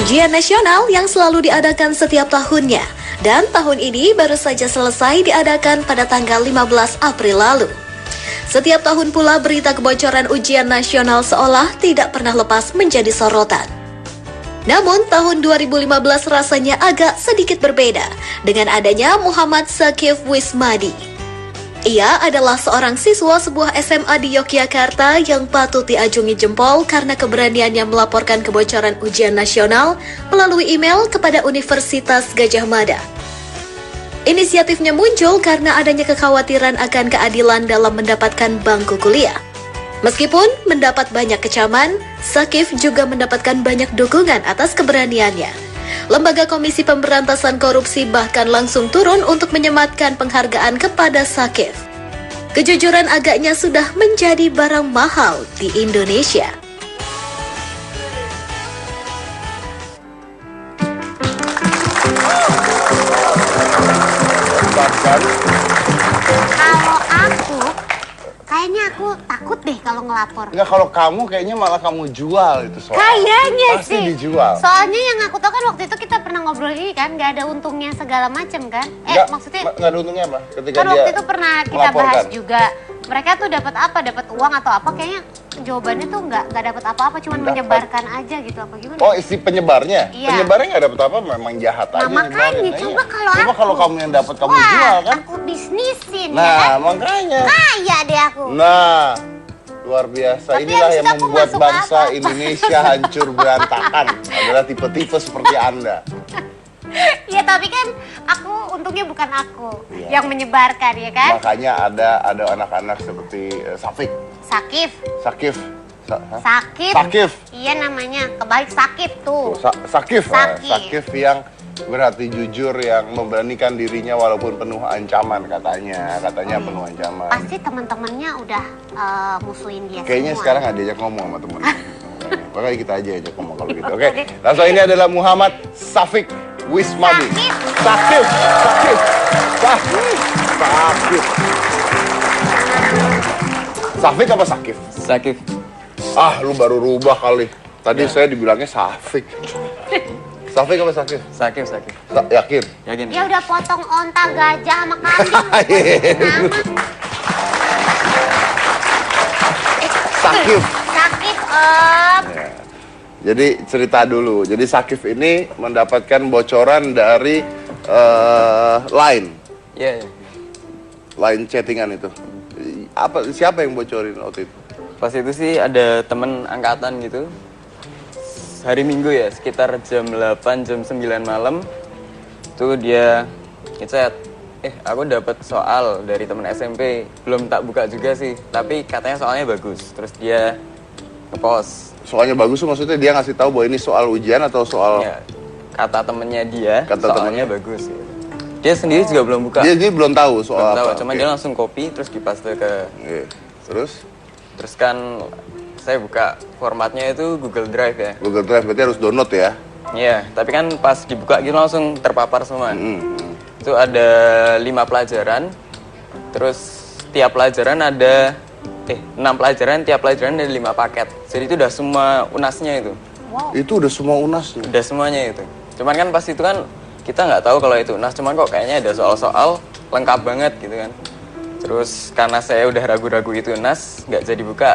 Ujian nasional yang selalu diadakan setiap tahunnya, dan tahun ini baru saja selesai diadakan pada tanggal 15 April lalu. Setiap tahun pula berita kebocoran ujian nasional seolah tidak pernah lepas menjadi sorotan. Namun tahun 2015 rasanya agak sedikit berbeda dengan adanya Muhammad Sakif Wismadi. Ia adalah seorang siswa sebuah SMA di Yogyakarta yang patut diajungi jempol karena keberaniannya melaporkan kebocoran ujian nasional melalui email kepada Universitas Gadjah Mada. Inisiatifnya muncul karena adanya kekhawatiran akan keadilan dalam mendapatkan bangku kuliah. Meskipun mendapat banyak kecaman, Sakif juga mendapatkan banyak dukungan atas keberaniannya. Lembaga Komisi Pemberantasan Korupsi bahkan langsung turun untuk menyematkan penghargaan kepada Sakif. Kejujuran agaknya sudah menjadi barang mahal di Indonesia. Kalau aku, kayaknya aku takut deh kalau ngelapor. Enggak, kalau kamu kayaknya malah kamu jual itu soal. Kayaknya pasti sih. dijual. Soalnya yang aku tahu kan waktu itu kita pernah ngobrol ini kan, nggak ada untungnya segala macam kan? Maksudnya nggak ada untungnya apa? Ketika kan dia waktu itu pernah kita melaporkan. bahas juga. Mereka tuh dapat apa? Dapat uang atau apa? Kayaknya jawabannya tuh nggak dapat apa-apa, cuma menyebarkan aja gitu apa gimana? Oh, isi penyebarnya? Iya. Penyebarnya nggak dapat apa, memang jahat Nah, aja. makanya nyebarin. coba Coba kalau kamu yang dapat kamu wah, jual kan? aku bisnisin ya Nah, kan? makanya. Kaya deh aku. Nah, luar biasa. Tapi Inilah habis yang itu aku membuat masuk bangsa apa? Indonesia hancur berantakan. Adalah tipe-tipe seperti Anda. Ya tapi kan aku untungnya bukan aku Iya. yang menyebarkan ya kan? Makanya ada anak-anak seperti Sakif. Sakif. Sakif. Sakif. Sakif. Iya namanya, kebalik sakit tuh. Sakif. Nah, Sakif. Sakif yang berhati jujur, yang memberanikan dirinya walaupun penuh ancaman katanya penuh ancaman. Pasti teman-temannya udah musuhin dia Kayaknya semua. sekarang nggak diajak ngomong sama temen. Makanya kita aja ajak ngomong kalau gitu. Oke, langsung ini adalah Muhammad Sakif Wismadi. Sakif. Sakif apa Sakif? Sakif. Ah, lu baru rubah kali. Tadi saya dibilangnya Safik. Safik apa Sakif? Sakif. Yakin? Yakin? Dia udah potong onta gajah sama kambing. Sakif. Sakif om. Ya. Jadi cerita dulu. Jadi Sakif ini mendapatkan bocoran dari Line. Iya. Line chattingan itu. Siapa yang bocorin waktu itu? Pas itu sih ada temen angkatan gitu. Hari Minggu ya, sekitar jam 8, jam 9 malam. Tuh dia ngechat. Aku dapat soal dari temen SMP. Belum tak buka juga sih. Tapi katanya soalnya bagus. Terus dia ngepost. Soalnya bagus tuh maksudnya dia ngasih tahu bahwa ini soal ujian atau soal... Ya, kata temennya dia, Kata soalnya bagus. Gitu. Dia sendiri juga belum buka. Dia belum tahu soal Belum tahu, apa. cuma Oke. dia langsung copy terus dipaste ke. Oke. Terus Terus kan saya buka formatnya itu Google Drive ya. Google Drive berarti harus download ya. Iya, tapi kan pas dibuka gitu langsung terpapar semua. Itu ada 5 pelajaran. Terus tiap pelajaran ada 6 pelajaran, tiap pelajaran ada 5 paket. Jadi itu udah semua UNAS-nya itu. Wow. Itu udah semua UNAS nih. Udah semuanya itu. Cuman kan pas itu kan kita nggak tahu kalau itu UNAS, cuman kok kayaknya ada soal-soal lengkap banget gitu kan. Terus karena saya udah ragu-ragu itu UNAS, nggak jadi buka.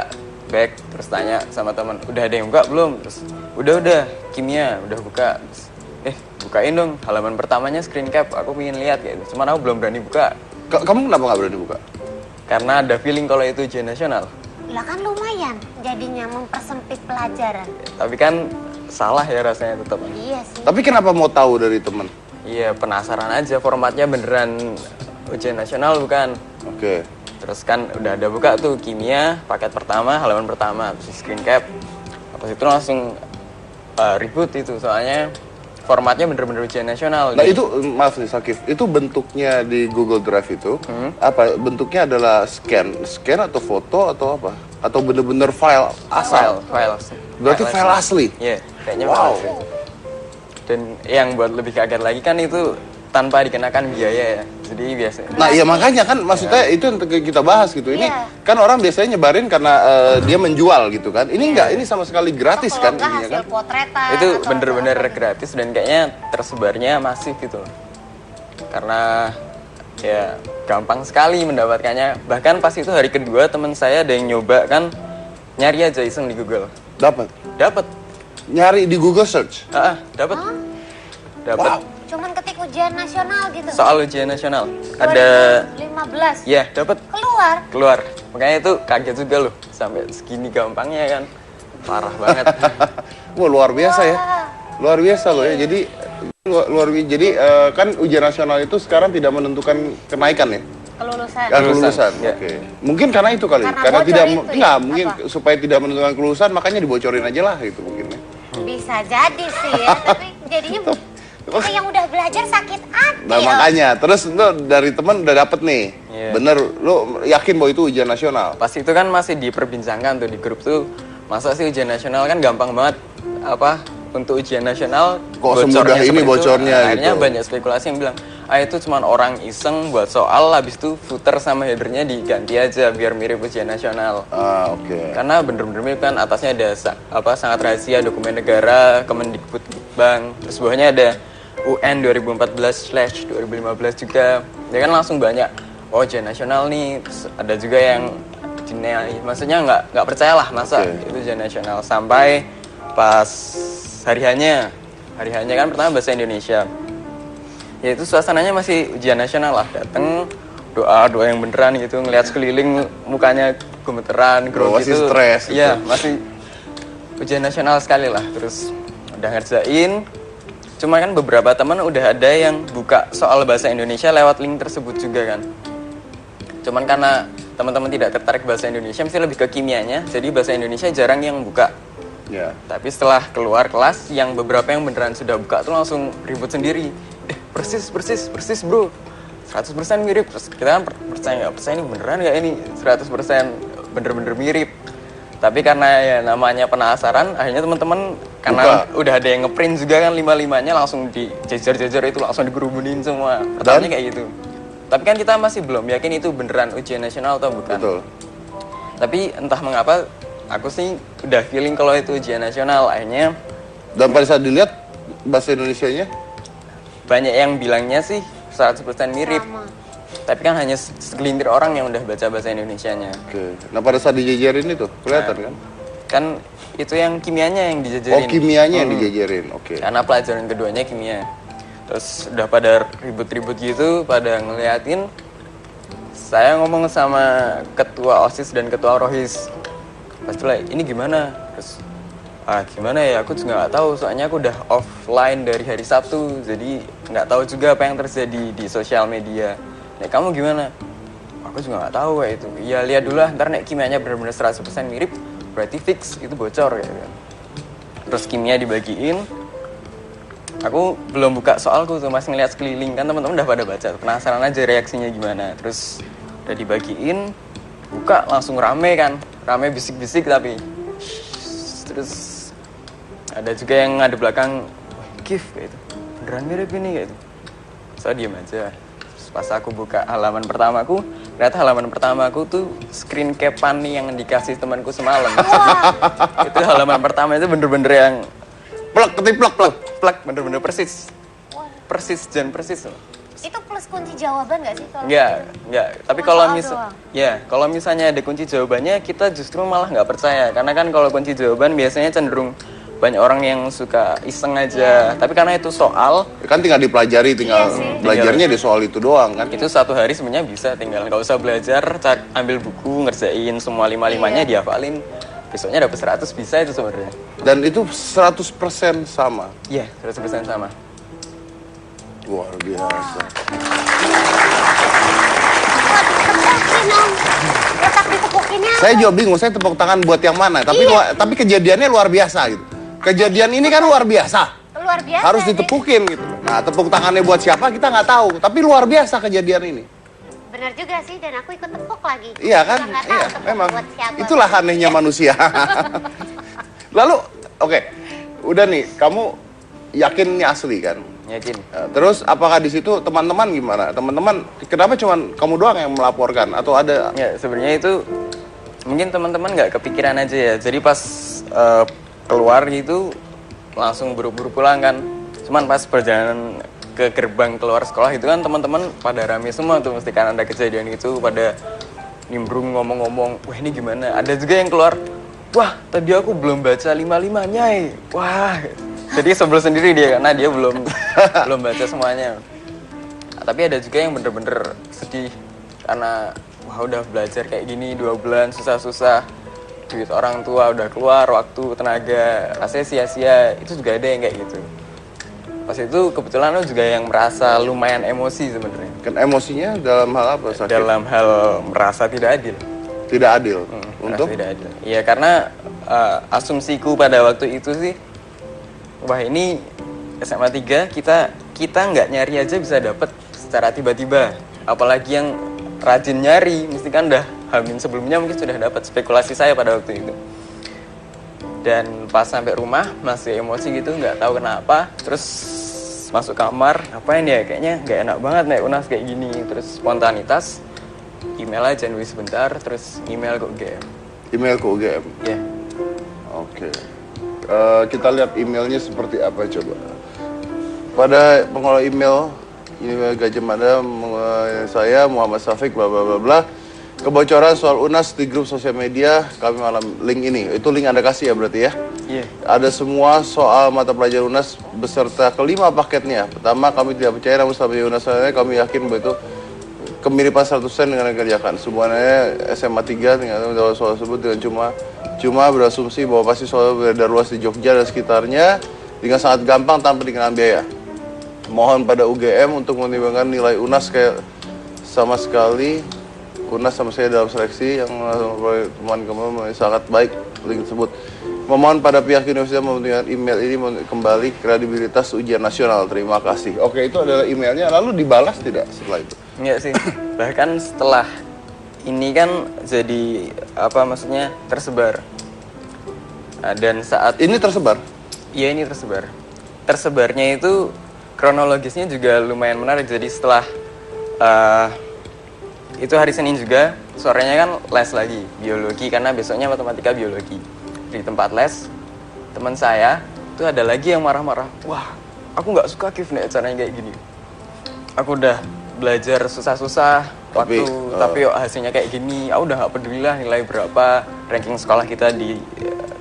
Back, terus tanya sama teman, udah ada yang buka belum? Terus udah, kimia udah buka. Terus, bukain dong, halaman pertamanya screen cap, aku pengen lihat kayak gitu. Cuman aku belum berani buka. Kamu kenapa nggak berani buka? Karena ada feeling kalau itu ujian nasional. Lah kan lumayan jadinya mempersempit pelajaran. Tapi kan salah ya rasanya tetap. Iya sih. Tapi kenapa mau tahu dari temen? Iya, penasaran aja formatnya beneran ujian nasional bukan? Oke. Terus kan udah ada buka tuh kimia, paket pertama, halaman pertama, terus screen cap. Pas itu langsung ribut itu, soalnya formatnya bener-bener ujian nasional. Nah itu, maaf nih Sakif, itu bentuknya di Google Drive itu, apa? Bentuknya adalah scan atau foto atau apa? Atau bener-bener file asal? File. Berarti file asli? Iya, kayaknya Wow. file asli. Dan yang buat lebih kaget lagi kan itu tanpa dikenakan biaya ya. Jadi biasa. Nah, ya makanya kan maksudnya itu yang kita bahas gitu. Ini Iya. kan orang biasanya nyebarin karena dia menjual gitu kan. Ini enggak, ini sama sekali gratis Kalau kan nggak ininya hasil kan. potretan Itu atau bener-bener apa-apa. gratis dan kayaknya tersebarnya masif gitu loh. Karena ya gampang sekali mendapatkannya. Bahkan pas itu hari kedua teman saya ada yang nyoba kan nyari aja iseng di Google. Dapat. Nyari di Google search. Dapat. Dapat. Wow. Cuman ketik ujian nasional gitu. Soal ujian nasional. Ada 2015. ya, dapat Keluar. Makanya itu kaget juga loh. Sampai segini gampangnya kan. Parah banget. Wah, luar biasa ya. Wah. Luar biasa loh ya. Jadi kan ujian nasional itu sekarang tidak menentukan kenaikan ya. Kelulusan. Kelulusan. Ya. Oke. Mungkin karena itu kali. Karena bocor tidak itu ya? enggak, mungkin Apa? supaya tidak menentukan kelulusan makanya dibocorin aja lah gitu mungkin ya. Bisa jadi sih ya, tapi jadinya yang udah belajar sakit hati. Nah, makanya terus lu dari teman udah dapet nih. Iya. Bener, lu yakin bahwa itu ujian nasional? Pas itu kan masih diperbincangkan tuh di grup tuh. Masa sih ujian nasional kan gampang banget apa untuk ujian nasional Kok bocornya semudah ini seperti itu. bocornya Akhirnya gitu. banyak spekulasi yang bilang itu cuman orang iseng buat soal habis itu footer sama headernya diganti aja biar mirip ujian nasional. Ah, oke. Karena bener-bener mirip kan atasnya ada sangat rahasia dokumen negara Kemendikbudbank, terus bawahnya ada UN 2014/2015 juga. Ya kan langsung banyak ujian nasional nih. Terus ada juga yang maksudnya nggak percayalah masa Oke. itu ujian nasional sampai pas hari hanya kan pertama bahasa Indonesia. Ya itu suasananya masih ujian nasional lah, dateng doa yang beneran gitu, ngelihat sekeliling mukanya gemeteran, grogi masih gitu. stres gitu. Iya, masih ujian nasional sekali lah. Terus udah ngerjain. Cuma kan beberapa teman udah ada yang buka soal bahasa Indonesia lewat link tersebut juga kan. Cuman karena teman-teman tidak tertarik bahasa Indonesia, mesti lebih ke kimianya, jadi bahasa Indonesia jarang yang buka. Ya. Tapi setelah keluar kelas, yang beberapa yang beneran sudah buka tuh langsung ribut sendiri. Persis bro, 100% mirip. Terus kita kan percaya ini beneran nggak ini 100% bener-bener mirip. Tapi karena ya namanya penasaran, akhirnya teman-teman karena udah ada yang ngeprint juga kan 5-5-nya langsung dijejer-jejer itu langsung dikerubunin semua. Pertamanya kayak gitu. Tapi kan kita masih belum yakin itu beneran ujian nasional atau bukan. Betul. Tapi entah mengapa aku sih udah feeling kalau itu ujian nasional. Akhirnya Dan pada saat dilihat bahasa Indonesianya, banyak yang bilangnya sih 100% mirip. Sama. Tapi kan hanya segelintir orang yang udah baca bahasa Indonesianya. oke. Nah pada saat dijejerin itu kelihatan kan? Kan itu yang kimianya yang dijajarin. Oh, kimianya yang dijejerin, oke. Karena pelajaran keduanya kimia. Terus udah pada ribut-ribut gitu, pada ngeliatin. Saya ngomong sama ketua OSIS dan ketua ROHIS. Pastilah ini gimana? Terus gimana ya, aku juga nggak tahu, soalnya aku udah offline dari hari Sabtu, jadi nggak tahu juga apa yang terjadi di sosial media. Nek kamu gimana? Aku juga nggak tahu kayak itu. Ya lihat dulu lah, ntar nek kimianya benar-benar 100% mirip, berarti fix itu bocor ya kan. Terus kimia dibagiin, aku belum buka soalku tuh, masih ngeliat sekeliling kan teman-teman udah pada baca, penasaran aja reaksinya gimana. Terus udah dibagiin, buka langsung rame kan, rame bisik-bisik tapi. Terus ada juga yang ada belakang, Kif kayak itu, beneran mirip ini kayak itu. So diem aja. Terus pas aku buka halaman pertamaku, ternyata halaman pertamaku tuh screen capan yang dikasih temanku semalam. Itu halaman pertama itu bener-bener yang plek, bener-bener persis. Persis dan persis. Itu plus kunci jawaban nggak sih kalau? Enggak. Tapi Cuma kalau soal kalau misalnya ada kunci jawabannya, kita justru malah nggak percaya. Karena kan kalau kunci jawaban biasanya cenderung banyak orang yang suka iseng aja. Tapi karena itu soal, Kan tinggal dipelajari, tinggal Iya sih. belajarnya di soal itu doang kan. itu satu hari sebenarnya bisa, tinggal nggak usah belajar, ambil buku, ngerjain semua 5-5-nya dihafalin. Besoknya dapet 100 bisa itu sebenarnya. Dan itu 100% sama. Iya, 100% sama. Luar biasa. Ditepukin om, letak ditepukinnya. Saya juga bingung, saya tepuk tangan buat yang mana. Tapi tapi kejadiannya luar biasa gitu. Kejadian ini kan luar biasa. Luar biasa. Harus ditepukin gitu. Nah, tepuk tangannya buat siapa kita nggak tahu. Tapi luar biasa kejadian ini. Bener juga sih, dan aku ikut tepuk lagi. Iya kan? Juga nggak tahu Iya, tepuk memang. buat siapa. Itulah anehnya manusia. Lalu, oke, udah nih, kamu yakin ini asli kan? yakin. Terus apakah di situ teman-teman gimana? Teman-teman kenapa cuman kamu doang yang melaporkan atau ada? Ya sebenarnya itu mungkin teman-teman nggak kepikiran aja ya. Jadi pas keluar gitu langsung buru-buru pulang kan. Cuman pas perjalanan ke gerbang keluar sekolah itu kan teman-teman pada rame semua tuh, mesti kan ada kejadian itu pada nimbrung ngomong-ngomong, wah ini gimana? Ada juga yang keluar, wah tadi aku belum baca 55 Nyai. Wah, jadi sebel sendiri dia karena dia belum belum baca semuanya. Nah, tapi ada juga yang bener-bener sedih karena wah udah belajar kayak gini 2 bulan susah-susah, duit orang tua udah keluar, waktu, tenaga, rasanya sia-sia. Itu juga ada yang kayak gitu. Pas itu kebetulan lo juga yang merasa lumayan emosi sebenarnya. Kan emosinya dalam hal apa? Sakit? Dalam hal merasa tidak adil. Tidak adil. Untuk? Tidak adil. Iya karena asumsiku pada waktu itu sih, wah ini SMA 3 kita nggak nyari aja bisa dapet secara tiba-tiba. Apalagi yang rajin nyari, mesti kan udah hamin sebelumnya mungkin sudah dapat, spekulasi saya pada waktu itu. Dan pas sampai rumah masih emosi gitu, nggak tahu kenapa. Terus masuk kamar, ngapain ya? Kayaknya nggak enak banget naik UNAS kayak gini. Terus spontanitas, email aja nulis sebentar, terus email ke UGM. Email ke UGM? Iya. Oke. Kita lihat emailnya seperti apa coba. Pada pengelola email Gajah Mada, saya Muhammad Syafiq bla bla bla bla. Kebocoran soal UNAS di grup sosial media kami malam link ini. Itu link Anda kasih ya berarti ya? Iya. Ada semua soal mata pelajaran UNAS beserta kelima paketnya. Pertama, kami tidak percaya namun setelah UNAS kami yakin bahwa itu kemiripan 100% dengan yang dikerjakan. Semuanya SMA 3 dengan soal tersebut dengan cuma berasumsi bahwa pasti soal beredar luas di Jogja dan sekitarnya dengan sangat gampang tanpa dikenakan biaya. Mohon pada UGM untuk mempertimbangkan nilai UNAS kayak sama sekali UNAS sama saya dalam seleksi yang teman-teman sangat baik link tersebut. Memohon pada pihak universitas mempertimbangkan email ini kembali kredibilitas ujian nasional. Terima kasih. Oke, itu adalah emailnya. Lalu dibalas tidak setelah itu? Enggak sih. Bahkan setelah ini kan jadi apa maksudnya tersebar. Nah, dan saat ini tersebar? Iya ini tersebar. Tersebarnya itu kronologisnya juga lumayan menarik. Jadi setelah itu hari Senin juga, sorenya kan les lagi biologi karena besoknya matematika biologi. Di tempat les, teman saya itu ada lagi yang marah-marah. Wah, aku nggak suka Kif nih caranya kayak gini. Aku udah belajar susah-susah tapi yuk hasilnya kayak gini. Aku udah nggak peduli lah nilai berapa, ranking sekolah kita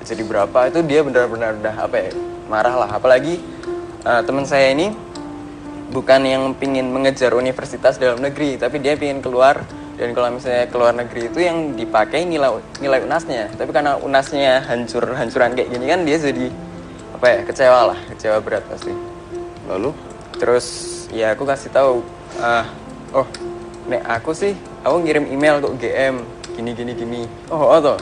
jadi berapa. Itu dia benar-benar udah marah lah. Apalagi teman saya ini bukan yang pingin mengejar universitas dalam negeri, tapi dia pingin keluar. Dan kalau misalnya keluar negeri itu yang dipakai nilai UNAS-nya. Tapi karena UNAS-nya hancuran kayak gini kan dia jadi kecewa berat pasti. Lalu? Terus ya aku kasih tahu, aku ngirim email ke UGM gini. Toh.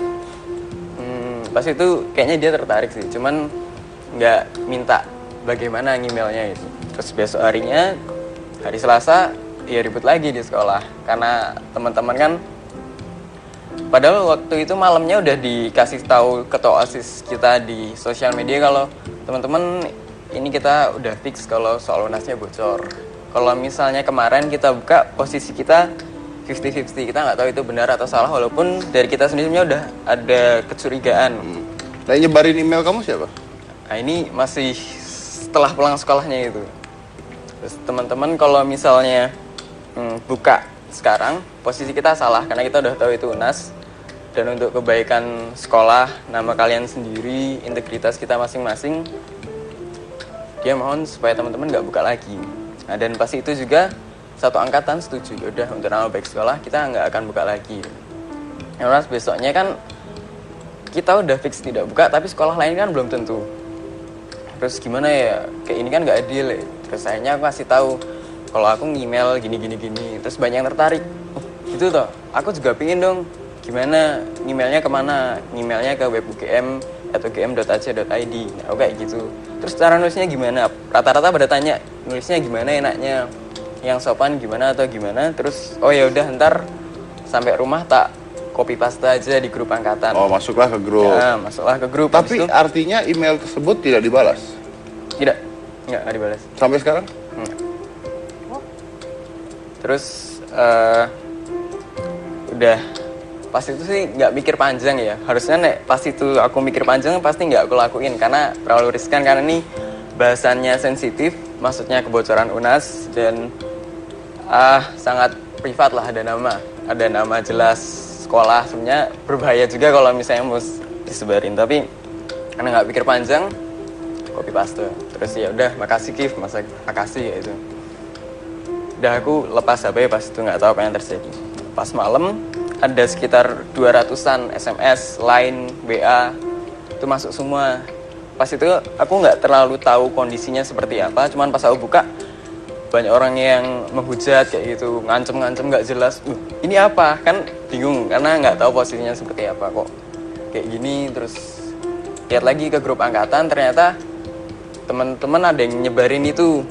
Pas itu kayaknya dia tertarik sih, cuman nggak minta bagaimana emailnya itu. Terus besok harinya, hari Selasa, ya ribut lagi di sekolah. Karena teman-teman kan, padahal waktu itu malamnya udah dikasih tahu ketua OSIS kita di sosial media kalau teman-teman ini kita udah fix kalau soal UNAS-nya bocor. Kalau misalnya kemarin kita buka, posisi kita 50-50, kita nggak tahu itu benar atau salah, walaupun dari kita sendiri udah ada kecurigaan. Nah, nyebarin email kamu siapa? Nah ini masih setelah pulang sekolahnya itu. Terus teman-teman kalau misalnya buka sekarang, posisi kita salah karena kita udah tahu itu UNAS. Dan untuk kebaikan sekolah, nama kalian sendiri, integritas kita masing-masing, dia mohon supaya teman-teman nggak buka lagi. Nah dan pasti itu juga satu angkatan setuju, udah untuk nama baik sekolah kita nggak akan buka lagi. Karena besoknya kan kita udah fix tidak buka, tapi sekolah lain kan belum tentu. Terus gimana ya, kayak ini kan nggak adil ya. Terus akhirnya aku kasih tahu kalau aku nge-email gini. Terus banyak yang tertarik. Gitu toh, aku juga pingin dong. Gimana, emailnya kemana? Emailnya ke web UGM atau ugm.ac.id. Nah, aku kayak gitu. Terus cara nulisnya gimana? Rata-rata pada tanya, nulisnya gimana enaknya? Yang sopan gimana atau gimana? Terus, oh ya udah ntar sampai rumah tak copy paste aja di grup angkatan. Oh, masuklah ke grup. Ya, masuklah ke grup. Tapi artinya email tersebut tidak dibalas? Tidak. Nggak dibalas. Sampai sekarang? Nggak. Terus udah pas itu sih nggak mikir panjang ya. Harusnya pas itu aku mikir panjang pasti nggak aku lakuin karena terlalu riskan, karena ini bahasannya sensitif, maksudnya kebocoran UNAS dan sangat privat lah, ada nama jelas sekolah. Sebenarnya berbahaya juga kalau misalnya mau disebarin, tapi karena nggak pikir panjang, copy paste. Terus ya udah, makasih Kif, makasih ya itu. Udah aku lepas HP pas itu, nggak tahu apa yang terjadi. Pas malam ada sekitar 200-an SMS, Line, WA itu masuk semua. Pas itu aku nggak terlalu tahu kondisinya seperti apa, cuman pas aku buka banyak orang yang menghujat kayak gitu, ngancem-ngancem nggak jelas. Ini apa? Kan bingung karena nggak tahu posisinya seperti apa kok kayak gini. Terus lihat lagi ke grup angkatan, ternyata teman-teman ada yang nyebarin itu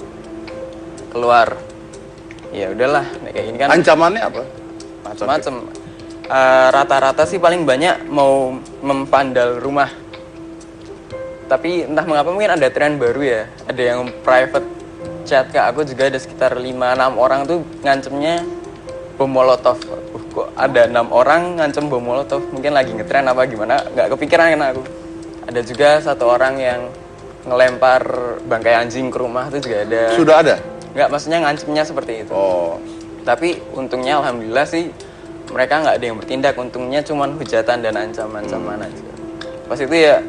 keluar. Ya udahlah, kayak gini kan. Ancamannya apa? Macam-macam. Rata-rata sih paling banyak mau mempandal rumah. Tapi entah mengapa mungkin ada tren baru ya. Ada yang private chat ke aku juga, ada sekitar 5-6 orang tuh ngancemnya bom molotov. Kok ada 6 orang ngancem bom molotov? Mungkin lagi ngetren apa gimana? Nggak kepikiran kan aku. Ada juga 1 orang yang ngelempar bangkai anjing ke rumah itu juga ada. Sudah ada? Nggak, maksudnya ngancemnya seperti itu. Oh. Tapi untungnya alhamdulillah sih mereka nggak ada yang bertindak. Untungnya cuman hujatan dan ancaman-ancaman aja. Pas itu ya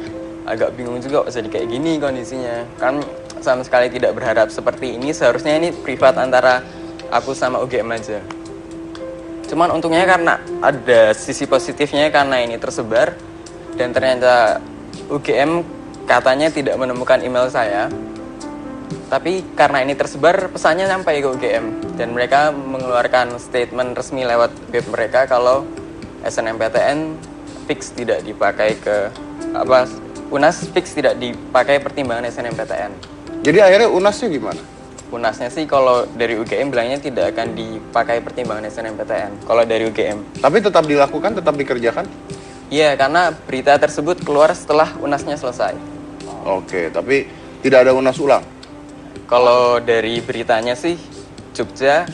agak bingung juga kok jadi kayak gini kondisinya. Kan sama sekali tidak berharap seperti ini. Seharusnya ini privat antara aku sama UGM aja. Cuman untungnya karena ada sisi positifnya karena ini tersebar. Dan ternyata UGM katanya tidak menemukan email saya. Tapi karena ini tersebar, pesannya sampai ke UGM. Dan mereka mengeluarkan statement resmi lewat web mereka kalau SNMPTN fix tidak dipakai ke UNAS fix tidak dipakai pertimbangan SNMPTN. Jadi akhirnya UNASnya gimana? UNASnya sih kalau dari UGM bilangnya tidak akan dipakai pertimbangan SNMPTN. Kalau dari UGM. Tapi tetap dilakukan, tetap dikerjakan? Iya, karena berita tersebut keluar setelah UNASnya selesai. Oke, tapi tidak ada UNAS ulang? Kalau dari beritanya sih Jogja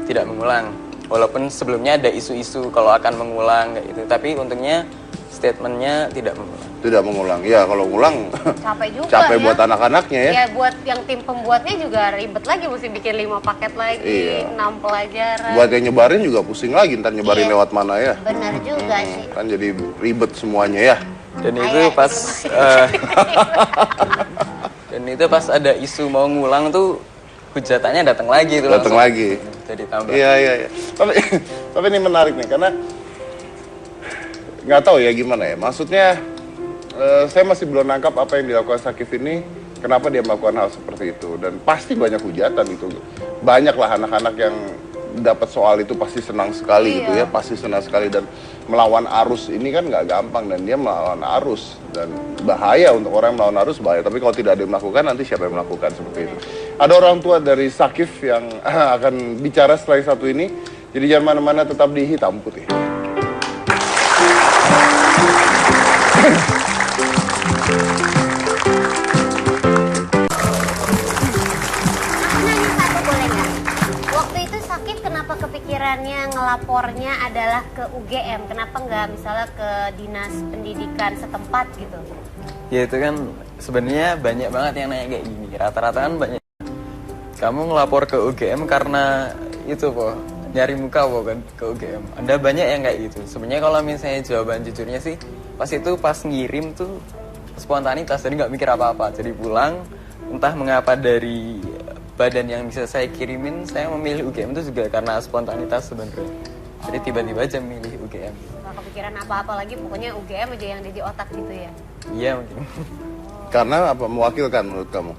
tidak mengulang. Walaupun sebelumnya ada isu-isu kalau akan mengulang kayak gitu. Tapi untungnya statementnya tidak mengulang. Tidak mengulang. Ya kalau ngulang Capek juga capek ya. buat anak-anaknya ya. Ya buat yang tim pembuatnya juga ribet lagi, mesti bikin 5 paket lagi, Iya. 6 pelajaran. Buat yang nyebarin juga pusing lagi, ntar nyebarin Iya. lewat mana ya. Benar juga sih. Kan jadi ribet semuanya ya. Dan itu Ayah, pas itu dan itu pas ada isu mau ngulang tuh hujatannya datang lagi tuh. Datang langsung. lagi. Jadi tambah. Iya. Tapi ini menarik nih karena nggak tahu ya gimana ya. Maksudnya saya masih belum nangkap apa yang dilakukan Sakif ini. Kenapa dia melakukan hal seperti itu? Dan pasti banyak hujatan itu. Banyaklah anak-anak yang dapat soal itu pasti senang sekali gitu ya. Pasti senang sekali, dan melawan arus ini kan nggak gampang, dan dia melawan arus dan bahaya untuk orang yang melawan arus, bahaya. Tapi kalau tidak ada yang melakukan, nanti siapa yang melakukan seperti itu? Ada orang tua dari Sakif yang akan bicara setelah yang satu ini. Jadi jangan mana-mana, tetap di Hitam Putih. nanya satu boleh nggak? Waktu itu Sakif kenapa kepikirannya ngelapornya adalah ke UGM? Kenapa nggak misalnya ke dinas pendidikan setempat gitu? Ya itu kan sebenarnya banyak banget yang nanya kayak gini. Rata-rata kan banyak. Kamu ngelapor ke UGM karena itu po, nyari muka po kan ke UGM. Ada banyak yang kayak gitu. Sebenarnya kalau misalnya jawaban jujurnya sih, pas itu pas ngirim tuh spontanitas, jadi nggak mikir apa-apa. Jadi pulang, entah mengapa dari badan yang bisa saya kirimin, saya memilih UGM itu juga karena spontanitas sebenarnya. Jadi tiba-tiba aja milih UGM. Nggak kepikiran apa-apa lagi, pokoknya UGM aja yang ada di otak gitu ya? Iya mungkin. Karena apa? Mewakilkan menurut kamu?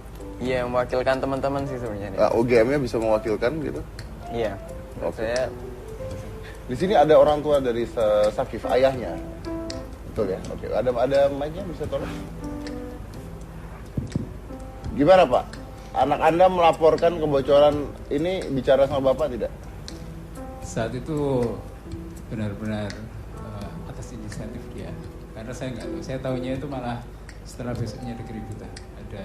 Iya, mewakilkan teman-teman sih sebenarnya. UGM-nya bisa mewakilkan gitu? Iya. Oke. Saya Di sini ada orang tua dari Sakif, ayahnya. Betul ya? Oke. Ada mic-nya, bisa tolong? Gimana Pak? Anak Anda melaporkan kebocoran ini, bicara sama Bapak tidak? Saat itu benar-benar atas inisiatif dia, karena saya nggak tahu. Saya tahunya itu malah setelah besoknya ada keributan, ada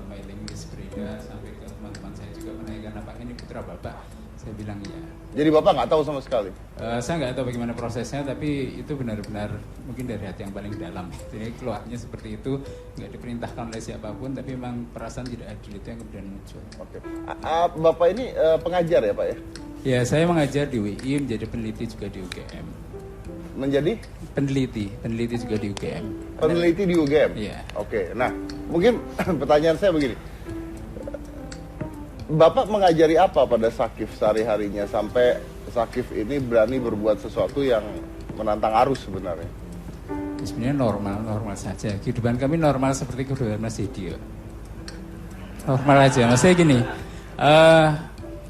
mailing list beredar sampai ke teman-teman saya juga menanyakan apakah ini putra bapak. Saya bilang iya. Jadi Bapak nggak tahu sama sekali? Saya nggak tahu bagaimana prosesnya, tapi itu benar-benar mungkin dari hati yang paling dalam. Jadi keluarnya seperti itu, nggak diperintahkan oleh siapapun, tapi memang perasaan tidak adil itu yang kemudian muncul. Oke. Bapak ini pengajar ya Pak ya? Ya, saya mengajar di UI, menjadi peneliti juga di UGM. Menjadi? Peneliti juga di UGM. Peneliti di UGM? Iya. Oke, nah mungkin pertanyaan saya begini. Bapak mengajari apa pada Sakif sehari-harinya sampai Sakif ini berani berbuat sesuatu yang menantang arus sebenarnya? Sebenarnya normal saja. Kehidupan kami normal seperti kehidupan Mas Didio. Normal aja. Maksudnya gini,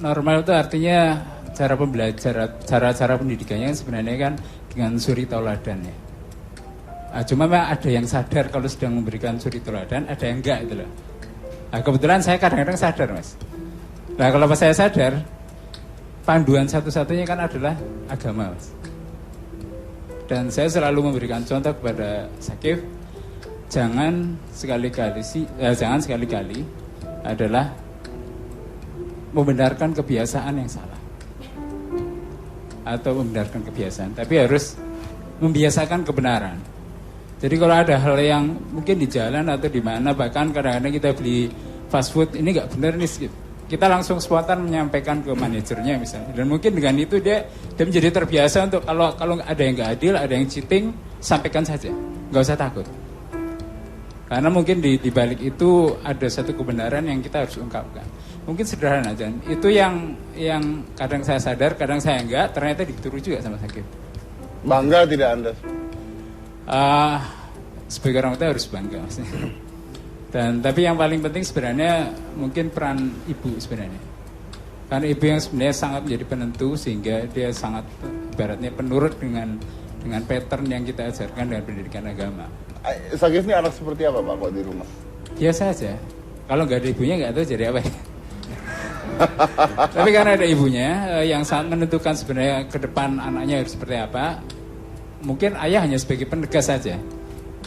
normal itu artinya cara pembelajaran, cara pendidikannya sebenarnya kan dengan suri tauladan ya. Cuma memang ada yang sadar kalau sedang memberikan suri tauladan, ada yang enggak gitu loh. Nah, kebetulan saya kadang-kadang sadar Mas. Nah kalau pas saya sadar, panduan satu-satunya kan adalah agama Mas. Dan saya selalu memberikan contoh kepada Sakif, jangan sekali-kali adalah membenarkan kebiasaan yang salah. Atau membenarkan kebiasaan, tapi harus membiasakan kebenaran. Jadi kalau ada hal yang mungkin di jalan atau di mana, bahkan kadang-kadang kita beli fast food, ini nggak benar nih, kita langsung spontan menyampaikan ke manajernya misalnya. Dan mungkin dengan itu dia menjadi terbiasa untuk kalau ada yang nggak adil, ada yang cheating, sampaikan saja, nggak usah takut. Karena mungkin di balik itu ada satu kebenaran yang kita harus ungkapkan. Mungkin sederhana aja. Itu yang kadang saya sadar, kadang saya enggak, ternyata ditiru juga sama Sakif. Bangga tidak Anda? Sebagai orang tua harus bangga maksudnya. Tapi yang paling penting sebenarnya mungkin peran ibu sebenarnya. Karena ibu yang sebenarnya sangat menjadi penentu sehingga dia sangat ibaratnya penurut dengan pattern yang kita ajarkan dengan pendidikan agama. Sakif ini anak seperti apa Pak kok di rumah? Biasa aja. Kalau nggak ada ibunya nggak tahu jadi apa ya. Tapi karena ada ibunya yang sangat menentukan sebenarnya ke depan anaknya harus seperti apa. Mungkin ayah hanya sebagai penegas saja.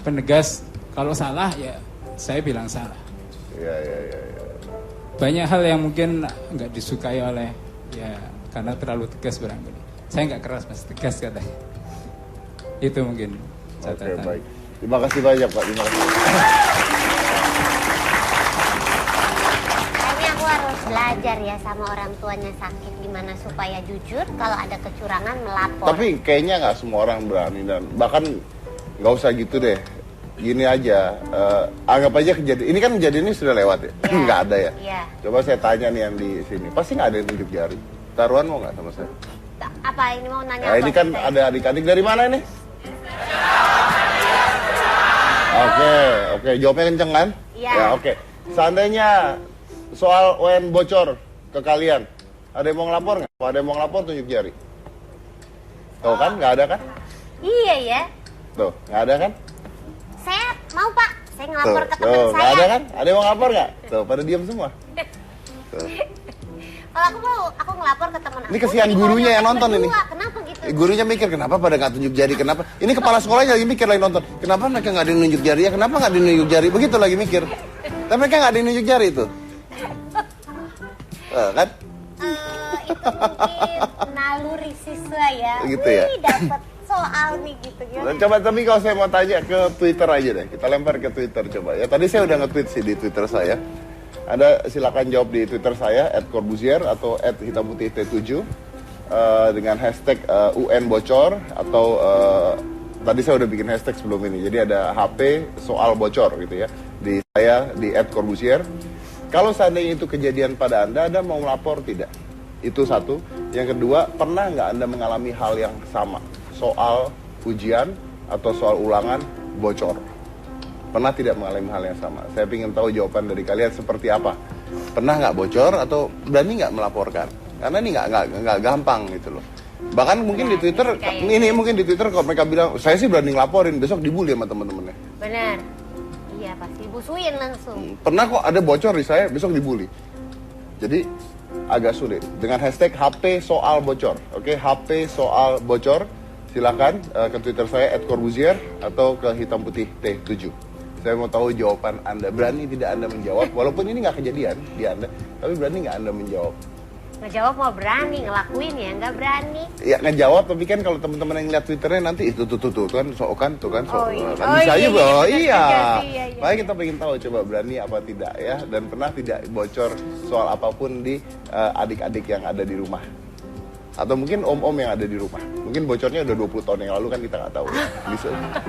Penegas kalau salah ya saya bilang salah. Ya. Banyak hal yang mungkin nggak disukai oleh ya karena terlalu tegas barangkali. Saya nggak keras Mas, tegas katanya. Itu mungkin catatan. Oke, baik. Terima kasih banyak Pak. Terima kasih. Kayaknya aku harus belajar ya sama orang tuanya Sakif gimana supaya jujur kalau ada kecurangan melapor. Tapi kayaknya nggak semua orang berani dan bahkan nggak usah gitu deh. Gini aja, anggap aja kejadian ini kan kejadian ini sudah lewat ya, nggak ada ya. Iya. Coba saya tanya nih yang di sini, pasti nggak ada yang tunjuk jari. Taruhan mau nggak sama saya? Apa ini mau nanya? Nah, ini kan ada adik-adik dari mana ini? Oke, jawabnya kenceng kan? Iya. Ya oke. Seandainya soal UN bocor ke kalian, ada yang mau ngelapor nggak? Kalau ada yang mau ngelapor tunjuk jari. Tuh kan, nggak ada kan? Iya ya. Tuh, nggak ada kan? Saya mau Pak, saya ngelapor ke teman Tuh, saya. nggak ada kan? Ada yang mau ngelapor nggak? Tuh, pada diam semua. Tuh. Kalau aku ngelapor ke teman aku. Ini kesian jadi gurunya kalau yang nonton ini. berdua, kenapa gitu? Gurunya mikir, kenapa pada nggak tunjuk jari? Kenapa? Ini kepala sekolahnya lagi mikir, lagi nonton. Kenapa mereka nggak ada yang nunjuk jari ya? Kenapa nggak ada yang nunjuk jari? Begitu lagi mikir. Tapi mereka nggak ada yang nunjuk jari itu. Kan? Itu mungkin naluri siswa ya. Gitu ya? Wih, dapat soal nih gitu ya. Coba tapi kalau saya mau tanya ke Twitter aja deh. Kita lempar ke Twitter coba. Ya tadi saya udah nge-tweet sih di Twitter saya. Ada silakan jawab di Twitter saya @corbuzier atau @hitamputit7 dengan hashtag UN bocor atau tadi saya udah bikin hashtag sebelum ini. Jadi ada HP soal bocor gitu ya. Di saya di @corbuzier. Kalau seandainya itu kejadian pada Anda mau melapor tidak? Itu satu. Yang kedua, pernah nggak Anda mengalami hal yang sama? Soal ujian atau soal ulangan bocor. Pernah tidak mengalami hal yang sama? Saya ingin tahu jawaban dari kalian seperti apa. Pernah nggak bocor atau berani nggak melaporkan? Karena ini nggak gampang gitu loh. Bahkan mungkin di Twitter, ini mungkin di Twitter kalau mereka bilang, saya sih berani ngelaporin, besok dibully sama teman-temannya. Benar. Iya pasti dibusuin langsung. Pernah kok ada bocor di saya, besok dibully. Jadi agak sulit. Dengan hashtag HP soal bocor. Oke, HP soal bocor. Silakan ke Twitter saya @corbuzier atau ke hitam putih T7. Saya mau tahu jawaban Anda. Berani tidak Anda menjawab? Walaupun ini nggak kejadian di Anda, tapi berani nggak Anda menjawab? Ngejawab mau berani, ngelakuin ya nggak berani. Ya ngejawab, tapi kan kalau teman-teman yang lihat Twitternya nanti itu tuh kan kan Oh, iya. kan Oh, bisa iya, juga. iya, Oh benar iya. juga sih, iya, iya. Makanya kita pengen tahu coba berani apa tidak ya, dan pernah tidak bocor soal apapun di adik-adik yang ada di rumah. Atau mungkin om-om yang ada di rumah. Mungkin bocornya udah 20 tahun yang lalu kan kita nggak tahu.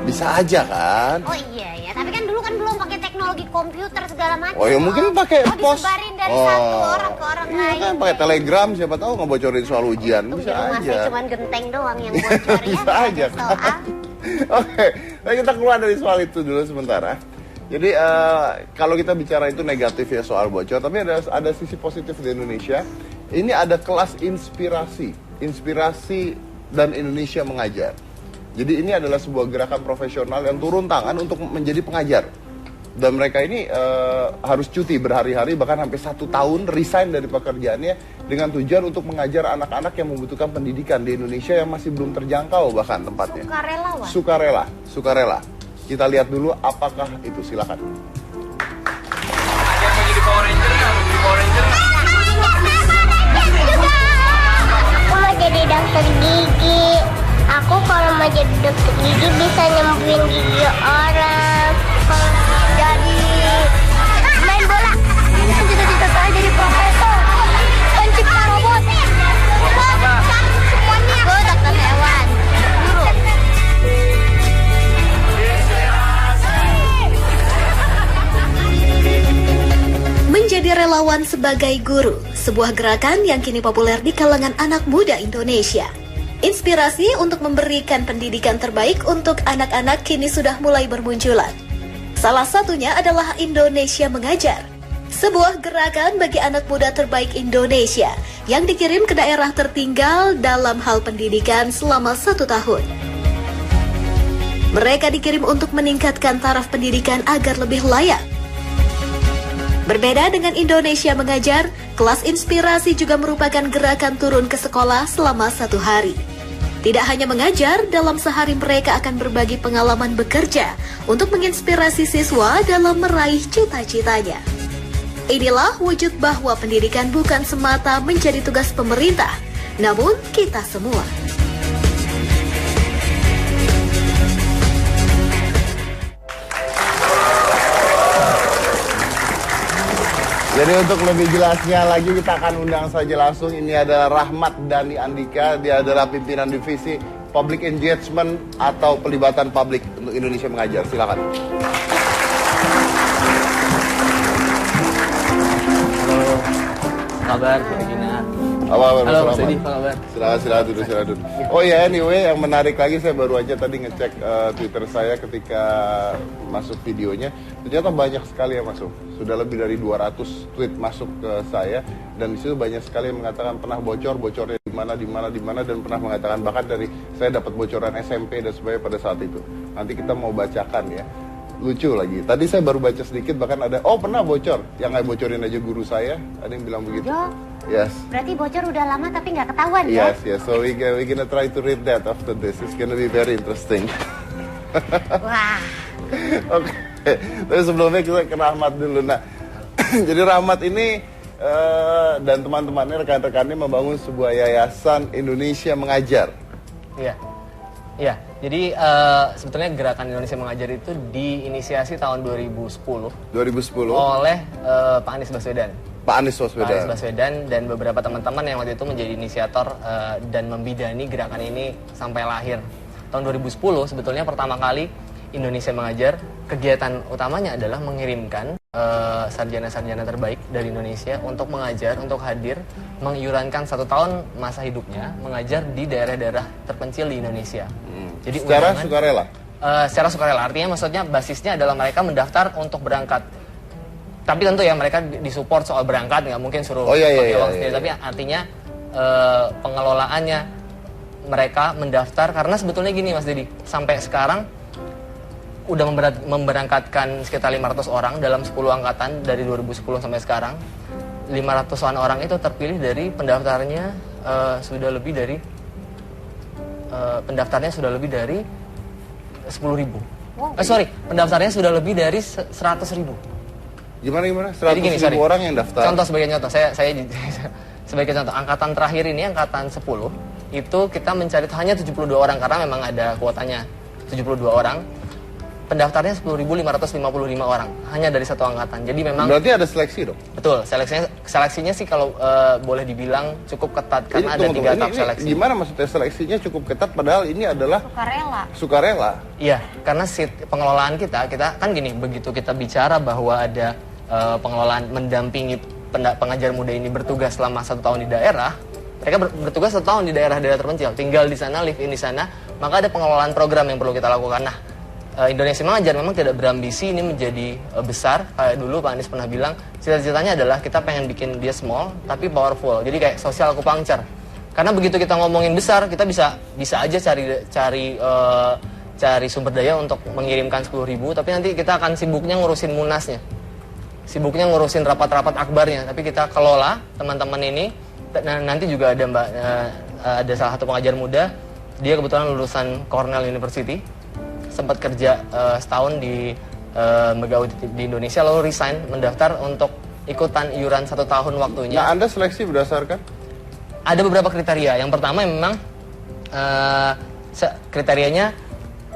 Bisa aja kan. Oh iya ya, tapi kan dulu kan belum pakai teknologi komputer segala macam. Oh ya mungkin pakai pos. Disebarin dari satu orang ke orang iya, lain. kan pakai telegram, siapa tahu ngebocorin soal ujian. Untung Bisa di rumah aja. saya cuma genteng doang yang bocor ya. Bisa nggak ada aja soal. kan. Oke, nah kita keluar dari soal itu dulu sementara. Jadi kalau kita bicara itu negatif ya soal bocor, tapi ada sisi positif di Indonesia. Ini ada kelas inspirasi dan Indonesia mengajar. Jadi ini adalah sebuah gerakan profesional yang turun tangan untuk menjadi pengajar. Dan mereka ini harus cuti berhari-hari, bahkan sampai 1 tahun resign dari pekerjaannya dengan tujuan untuk mengajar anak-anak yang membutuhkan pendidikan di Indonesia yang masih belum terjangkau bahkan tempatnya. Sukarelawan. Sukarela. Kita lihat dulu apakah itu, silakan. Ada yang mau jadi Power Ranger nggak? Mau jadi Power Ranger nggak? Aku mau jadi dokter gigi. Aku kalau mau jadi dokter gigi bisa nyembuhin gigi orang. Kalau mau jadi main bola, cita-cita saya jadi profesor, pencipta robot. Semuanya. Gue dokter hewan. Menjadi relawan sebagai guru, sebuah gerakan yang kini populer di kalangan anak muda Indonesia. Inspirasi untuk memberikan pendidikan terbaik untuk anak-anak kini sudah mulai bermunculan. Salah satunya adalah Indonesia Mengajar, sebuah gerakan bagi anak muda terbaik Indonesia yang dikirim ke daerah tertinggal dalam hal pendidikan selama 1 tahun. Mereka dikirim untuk meningkatkan taraf pendidikan agar lebih layak. Berbeda dengan Indonesia Mengajar, kelas inspirasi juga merupakan gerakan turun ke sekolah selama 1 hari. Tidak hanya mengajar, dalam sehari mereka akan berbagi pengalaman bekerja untuk menginspirasi siswa dalam meraih cita-citanya. Inilah wujud bahwa pendidikan bukan semata menjadi tugas pemerintah, namun kita semua. Jadi untuk lebih jelasnya lagi kita akan undang saja langsung. Ini adalah Rahmat Dhani Andika. Dia adalah pimpinan divisi Public Engagement atau pelibatan publik untuk Indonesia Mengajar. Silakan. Halo, kabar Regina. Halo Mas Edi, apa kabar? Silakan duduk. Oh ya, anyway, yang menarik lagi saya baru aja tadi ngecek Twitter saya ketika masuk videonya. Ternyata banyak sekali yang masuk. Sudah lebih dari 200 tweet masuk ke saya, dan di situ banyak sekali yang mengatakan pernah bocornya di mana, dan pernah mengatakan bahkan dari saya dapat bocoran SMP dan sebagainya pada saat itu. Nanti kita mau bacakan ya. Lucu lagi. Tadi saya baru baca sedikit, bahkan ada pernah bocor. Yang nggak bocorin aja guru saya. Ada yang bilang begitu. Yo. Yes. Berarti bocor udah lama tapi nggak ketahuan ya? Yes. So we gonna try to read that after this. It's gonna be very interesting. Wah. Oke. Tapi sebelumnya kita ke Rahmat dulu. Nah, jadi Rahmat ini dan teman-temannya, rekan-rekannya membangun sebuah yayasan Indonesia Mengajar. Iya. Jadi sebetulnya gerakan Indonesia Mengajar itu diinisiasi tahun 2010 oleh Pak Anies Baswedan. Pak Anies Baswedan dan beberapa teman-teman yang waktu itu menjadi inisiator dan membidani gerakan ini sampai lahir. Tahun 2010 sebetulnya pertama kali Indonesia Mengajar, kegiatan utamanya adalah mengirimkan sarjana-sarjana terbaik dari Indonesia untuk mengajar, untuk hadir, mengiurankan 1 tahun masa hidupnya mengajar di daerah-daerah terpencil di Indonesia. Jadi secara sukarela? Secara sukarela, artinya maksudnya basisnya adalah mereka mendaftar untuk berangkat. Tapi tentu ya mereka disupport soal berangkat, nggak mungkin suruh pakai uang sendiri. Tapi artinya pengelolaannya mereka mendaftar, karena sebetulnya gini Mas Dedi, sampai sekarang udah memberangkatkan sekitar 500 orang dalam 10 angkatan dari 2010 sampai sekarang. 500-an orang itu terpilih dari pendaftarnya sudah lebih dari 10.000. Pendaftarnya sudah lebih dari 100.000. Gimana? 100.000 orang yang daftar. Contoh sebagai contoh, saya sebagai contoh, angkatan terakhir ini, angkatan 10, itu kita mencari hanya 72 orang karena memang ada kuotanya 72 orang. Pendaftarnya 10.555 orang, hanya dari satu angkatan. Jadi memang berarti ada seleksi dong? Betul, seleksinya sih kalau boleh dibilang cukup ketat karena ada 3 tahap seleksi. Gimana maksudnya seleksinya cukup ketat padahal ini adalah sukarela? Iya, karena pengelolaan kita kan gini, begitu kita bicara bahwa ada pengelolaan mendampingi pengajar muda ini bertugas selama 1 tahun di daerah, mereka bertugas 1 tahun di daerah-daerah terpencil, tinggal di sana, live in di sana, maka ada pengelolaan program yang perlu kita lakukan. Nah, Indonesia Mengajar memang tidak berambisi ini menjadi besar. Kayak dulu Pak Anies pernah bilang, cita-citanya adalah kita pengen bikin dia small tapi powerful. Jadi kayak social acupuncture. Karena begitu kita ngomongin besar, kita bisa aja cari sumber daya untuk mengirimkan 10.000, tapi nanti kita akan sibuknya ngurusin munasnya. Sibuknya ngurusin rapat-rapat akbarnya, tapi kita kelola teman-teman ini. Nanti juga ada ada salah satu pengajar muda, dia kebetulan lulusan Cornell University, sempat kerja setahun di Megawati di Indonesia, lalu resign, mendaftar untuk ikutan iuran 1 tahun waktunya. Nah, Anda seleksi berdasarkan? Ada beberapa kriteria. Yang pertama memang kriterianya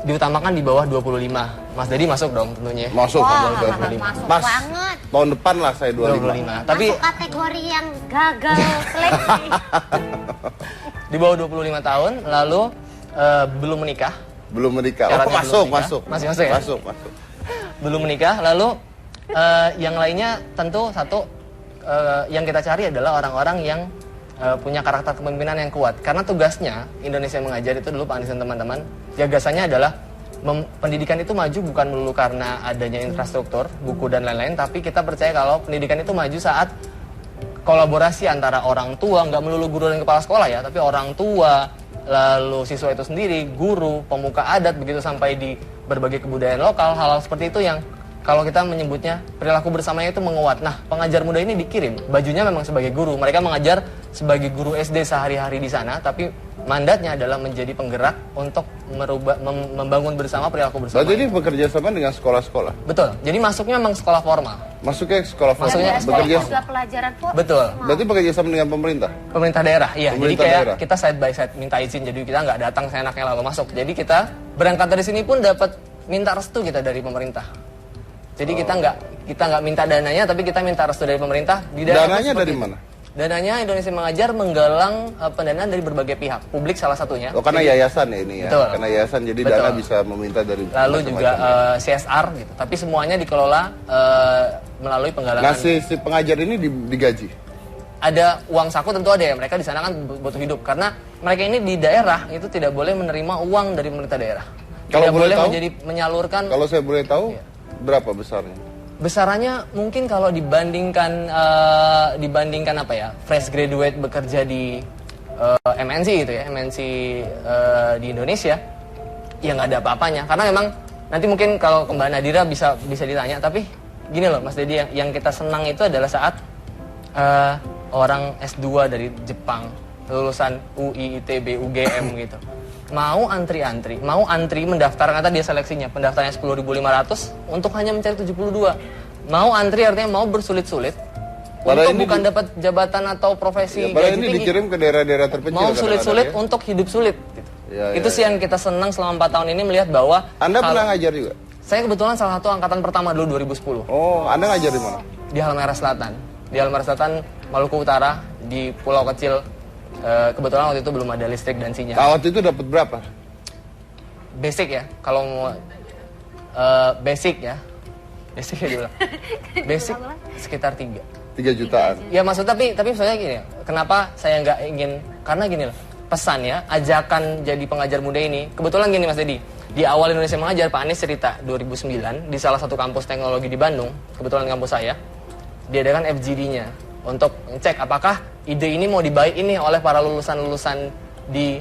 diutamakan di bawah 25. Mas Dedi masuk dong tentunya. Masuk. Masuk Mas, banget. Tahun depan lah saya 25. Tapi masuk kategori yang gagal seleksi. Di bawah 25 tahun, lalu belum menikah. Belum menikah. Masuk. Masih masuk ya? Masuk. Belum menikah, lalu yang lainnya tentu satu yang kita cari adalah orang-orang yang punya karakter kepemimpinan yang kuat. Karena tugasnya Indonesia Mengajar itu dulu Pak Anies dan teman-teman, gagasannya adalah pendidikan itu maju bukan melulu karena adanya infrastruktur, buku dan lain-lain, tapi kita percaya kalau pendidikan itu maju saat kolaborasi antara orang tua, nggak melulu guru dan kepala sekolah ya, tapi orang tua, lalu siswa itu sendiri, guru, pemuka adat, begitu sampai di berbagai kebudayaan lokal, hal-hal seperti itu yang kalau kita menyebutnya perilaku bersamanya itu menguat. Nah, pengajar muda ini dikirim, bajunya memang sebagai guru, mereka mengajar sebagai guru SD sehari-hari di sana, tapi mandatnya adalah menjadi penggerak untuk membangun bersama perilaku bersama. Berarti ini bekerja sama dengan sekolah-sekolah? Betul, jadi masuknya memang sekolah formal. Masuknya sekolah formal? Masuknya bekerja juga pelajaran formal. Betul. Berarti bekerja sama dengan pemerintah? Pemerintah daerah, iya. Pemerintah jadi kayak daerah. kita side by side minta izin, jadi kita nggak datang seenaknya lalu masuk. Jadi kita berangkat dari sini pun dapat minta restu kita dari pemerintah. Jadi kita nggak minta dananya, tapi kita minta restu dari pemerintah. Di dananya dari mana? Dananya Indonesia Mengajar menggalang pendanaan dari berbagai pihak, publik salah satunya. Oh, karena yayasan ya ini ya? Betul. Karena yayasan, jadi Betul. dana bisa meminta dari lalu juga CSR gitu. Tapi semuanya dikelola melalui penggalangan. Nah, si pengajar ini digaji? Ada uang saku tentu ada ya, mereka di sana kan butuh hidup. Karena mereka ini di daerah itu tidak boleh menerima uang dari pemerintah daerah. Kalau tidak boleh tahu, menyalurkan. Kalau saya boleh tahu, iya. Berapa besarnya? Besarnya mungkin kalau dibandingkan apa ya, fresh graduate bekerja di MNC gitu ya, MNC di Indonesia, ya nggak ada apa-apanya. Karena memang nanti mungkin kalau ke Mbak Nadira bisa ditanya, tapi gini loh Mas Dedi, yang kita senang itu adalah saat orang S2 dari Jepang, lulusan UI, ITB, UGM gitu, mau antri mendaftar, kata dia seleksinya pendaftarnya 10.500 untuk hanya mencari 72. Mau antri artinya mau bersulit-sulit untuk bukan dapat jabatan atau profesi gaji ini tinggi. dikirim ke daerah-daerah terpencil. Mau sulit-sulit untuk hidup sulit gitu. Itu sih yang kita senang selama 4 tahun ini melihat bahwa Anda pernah ngajar juga? Saya kebetulan salah satu angkatan pertama dulu 2010. Oh, Anda ngajar di mana? Di Halmahera Selatan. Di Halmahera Selatan, Maluku Utara, di pulau kecil. Kebetulan waktu itu belum ada listrik dan sinyal. Waktu itu dapat berapa? Basic ya, kalau mau basic ya dibilang. Basic sekitar 3 jutaan. Ya maksud tapi saya gini, kenapa saya nggak ingin, karena gini loh, pesan ya, ajakan jadi pengajar muda ini, kebetulan gini Mas Dedi, di awal Indonesia Mengajar Pak Anies cerita 2009 di salah satu kampus teknologi di Bandung, kebetulan kampus saya, diadakan FGD-nya untuk cek apakah ide ini mau dibaik ini oleh para lulusan-lulusan di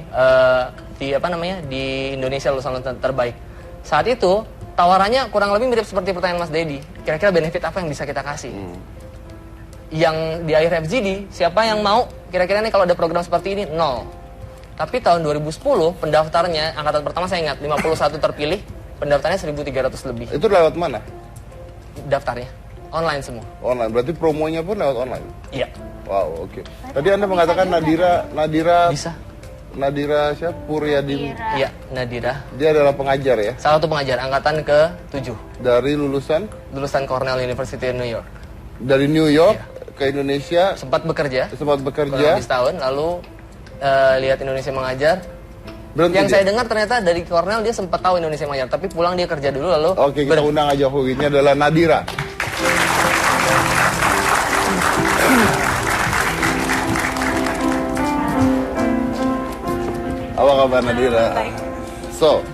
Indonesia, lulusan terbaik. Saat itu tawarannya kurang lebih mirip seperti pertanyaan Mas Dedi. Kira-kira benefit apa yang bisa kita kasih? Yang di akhir FGD, siapa yang mau? Kira-kira nih kalau ada program seperti ini, 0. Tapi tahun 2010 pendaftarnya, angkatan pertama saya ingat, 51 terpilih, pendaftarnya 1.300 lebih. Itu lewat mana? Daftarnya online semua. Online. Berarti promonya pun lewat online. Iya. Wow, oke. Tadi Anda mengatakan Nadira Bisa. Nadira siapa? Puryadi. Iya, Nadira. Dia adalah pengajar ya? Salah satu pengajar angkatan ke-7. Dari lulusan Cornell University New York. dari New York ke Indonesia, Sempat bekerja. sempat Kurang bekerja. lebih setahun, lalu lihat Indonesia mengajar. Berhenti Yang dia? saya dengar ternyata dari Cornell dia sempat tahu Indonesia mengajar, tapi pulang dia kerja dulu lalu. Oke, kita undang aja Ini adalah Nadira. Apa kabar Nadira? So,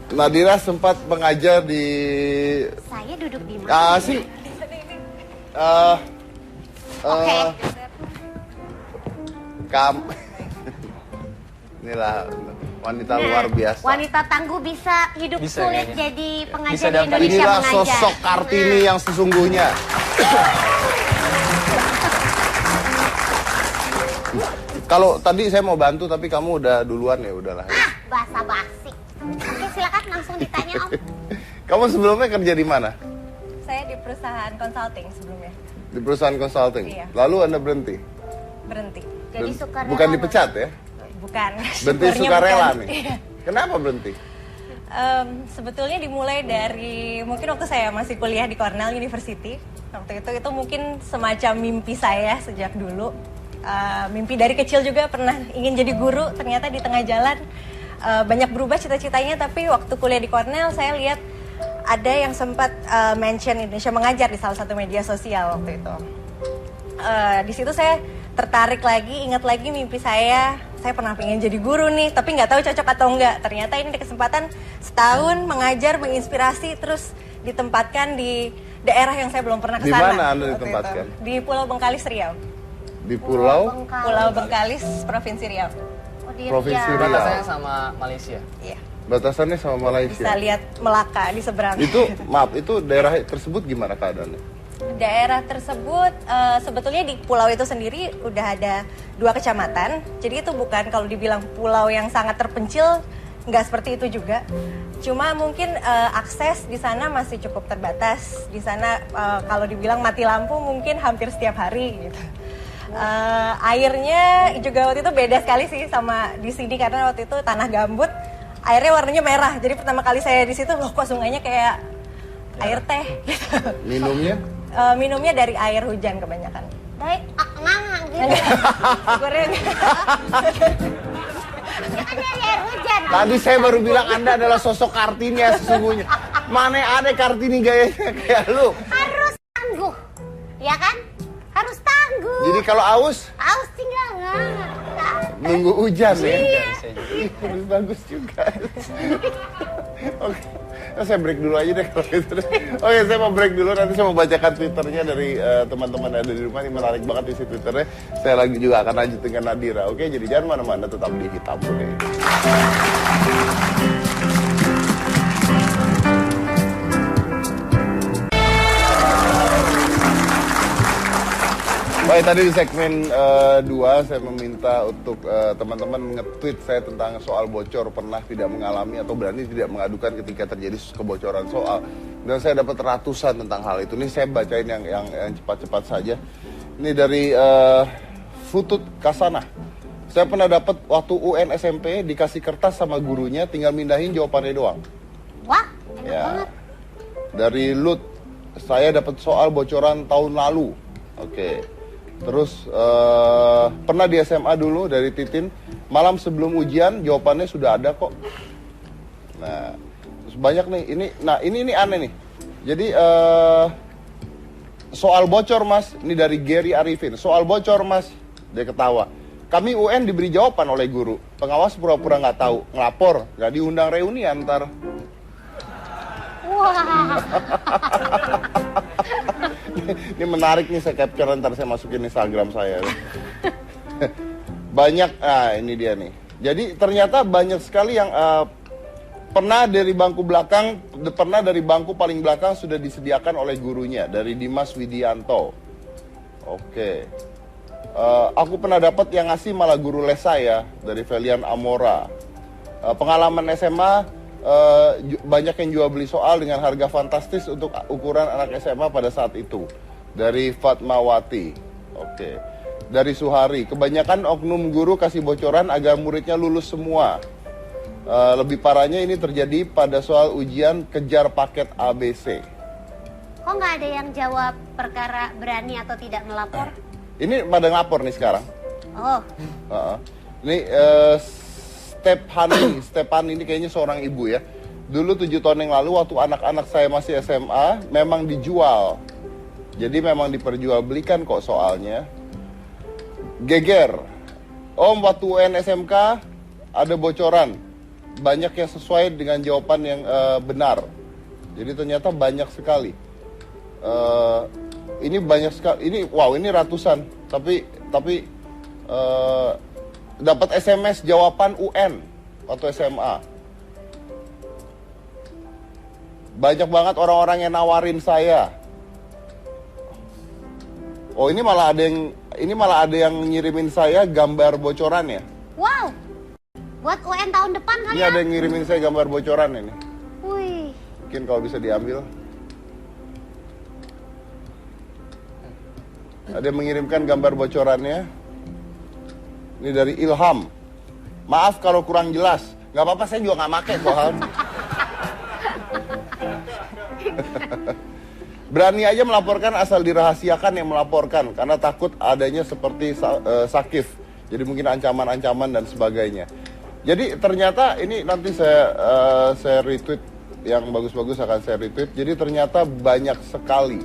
Nadira sempat mengajar di Saya duduk di mana? sih. Oke. Inilah wanita luar biasa. Wanita tangguh bisa hidup Bisa, sulit kayaknya. jadi Bisa pengajar di daftar. Indonesia Inilah mengajar. sosok Kartini yang sesungguhnya. Kalau tadi saya mau bantu tapi kamu udah duluan ya udahlah. Basa basi. Oke, silakan langsung ditanya Om. Kamu sebelumnya kerja di mana? Saya di perusahaan consulting sebelumnya. Di perusahaan consulting. Iya. Lalu Anda berhenti? Berhenti. Jadi sukarela. Bukan dipecat ya? Bukan. Berhenti Syukurnya sukarela bukan. nih. Iya. Kenapa berhenti? Sebetulnya dimulai dari mungkin waktu saya masih kuliah di Cornell University. Waktu itu mungkin semacam mimpi saya sejak dulu. Mimpi dari kecil juga pernah ingin jadi guru. Ternyata di tengah jalan banyak berubah cita-citanya. Tapi waktu kuliah di Cornell saya lihat ada yang sempat mention Indonesia mengajar di salah satu media sosial waktu itu. Di situ saya tertarik lagi, ingat lagi mimpi saya pernah pengen jadi guru nih, tapi nggak tahu cocok atau enggak. Ternyata ini ada kesempatan setahun mengajar, menginspirasi, terus ditempatkan di daerah yang saya belum pernah Di kesana. mana Anda waktu ditempatkan? itu. Di Pulau Bengkalis, Riau. Di Pulau Pulau Bengkalis, Provinsi Riau. Oh, di Provinsi Riau. Riau. Batasannya sama Malaysia. Iya. Batasannya sama Bisa Malaysia. lihat Melaka di seberang. Itu maaf, itu daerah tersebut gimana keadaannya? Daerah tersebut sebetulnya di pulau itu sendiri udah ada 2 kecamatan. Jadi itu bukan kalau dibilang pulau yang sangat terpencil, nggak seperti itu juga. Cuma mungkin akses di sana masih cukup terbatas. Di sana kalau dibilang mati lampu mungkin hampir setiap hari gitu. Airnya juga waktu itu beda sekali sih sama di sini karena waktu itu tanah gambut. Airnya warnanya merah. Jadi pertama kali saya di situ, loh kok sungainya kayak air teh gitu. Minumnya? Minumnya dari air hujan kebanyakan. Baik, ngangang gitu. Syukurnya Kan dari air hujan. Tadi saya baru bilang Anda adalah sosok Kartini yang sesungguhnya. Mana ada Kartini gayanya kayak lu? Harus tangguh. Ya kan? Harus tangguh. Jadi kalau aus, Aus tinggal ngangang. nunggu hujan ya? Iya. Ih, bagus juga. Oke, nah, saya break dulu aja deh kalau gitu deh. Oke, saya mau break dulu, nanti saya mau bacakan Twitternya dari teman-teman yang ada di rumah. Ini menarik banget isi Twitternya. Saya lagi juga akan lanjut dengan Nadira. Oke, jadi jangan mana-mana, tetap di Hitam Putih. Baik, tadi di segmen 2 saya meminta untuk teman-teman nge-tweet saya tentang soal bocor, pernah tidak mengalami atau berani tidak mengadukan ketika terjadi kebocoran soal. Dan saya dapat ratusan tentang hal itu. Ini saya bacain yang cepat-cepat saja. Ini dari Futut Kasana. Saya pernah dapat waktu UN SMP dikasih kertas sama gurunya, tinggal mindahin jawabannya doang. Wah, enak Ya. banget. Dari Lut, saya dapat soal bocoran tahun lalu. Oke. Terus pernah di SMA dulu dari Titin, malam sebelum ujian jawabannya sudah ada kok. Nah, terus banyak nih. Ini aneh nih. Jadi soal bocor Mas, ini dari Gary Arifin. Soal bocor Mas, dia ketawa. Kami UN diberi jawaban oleh guru. Pengawas pura-pura nggak tahu, ngelapor, nggak diundang reuni antar. Wah. Ini menarik nih, saya capture ntar saya masukin Instagram saya. Banyak, ini dia nih. Jadi ternyata banyak sekali yang pernah dari bangku paling belakang sudah disediakan oleh gurunya, dari Dimas Widianto. Oke. Aku pernah dapat yang ngasih malah guru les saya, dari Velian Amora. Pengalaman SMA, banyak yang jual beli soal dengan harga fantastis untuk ukuran anak SMA pada saat itu. Dari Fatmawati. Oke. Dari Suhari, kebanyakan oknum guru kasih bocoran agar muridnya lulus semua. Lebih parahnya ini terjadi pada soal ujian kejar paket ABC. Kok nggak ada yang jawab perkara berani atau tidak melapor? Ini pada ngelapor nih sekarang. Oh. Ini Stephan ini kayaknya seorang ibu ya. Dulu 7 tahun yang lalu waktu anak-anak saya masih SMA memang dijual. Jadi memang diperjualbelikan kok soalnya. Geger. Om, waktu UN SMK ada bocoran. Banyak yang sesuai dengan jawaban yang benar. Jadi ternyata banyak sekali. Ini banyak sekali. Ini ratusan. Tapi dapat SMS jawaban UN waktu SMA. Banyak banget orang-orang yang nawarin saya. Oh, ini malah ada yang ngirimin saya gambar bocoran ya. Wow. Buat UN tahun depan kali Ini ya? ada yang ngirimin saya gambar bocoran ini. Wih. Mungkin kalau bisa diambil. Ada yang mengirimkan gambar bocorannya. Ini dari Ilham. Maaf kalau kurang jelas. Gak apa-apa, saya juga gak make kok. Berani aja melaporkan asal dirahasiakan yang melaporkan. Karena takut adanya seperti Sakif. Jadi mungkin ancaman-ancaman dan sebagainya. Jadi ternyata ini nanti saya retweet. Yang bagus-bagus akan saya retweet. Jadi ternyata banyak sekali.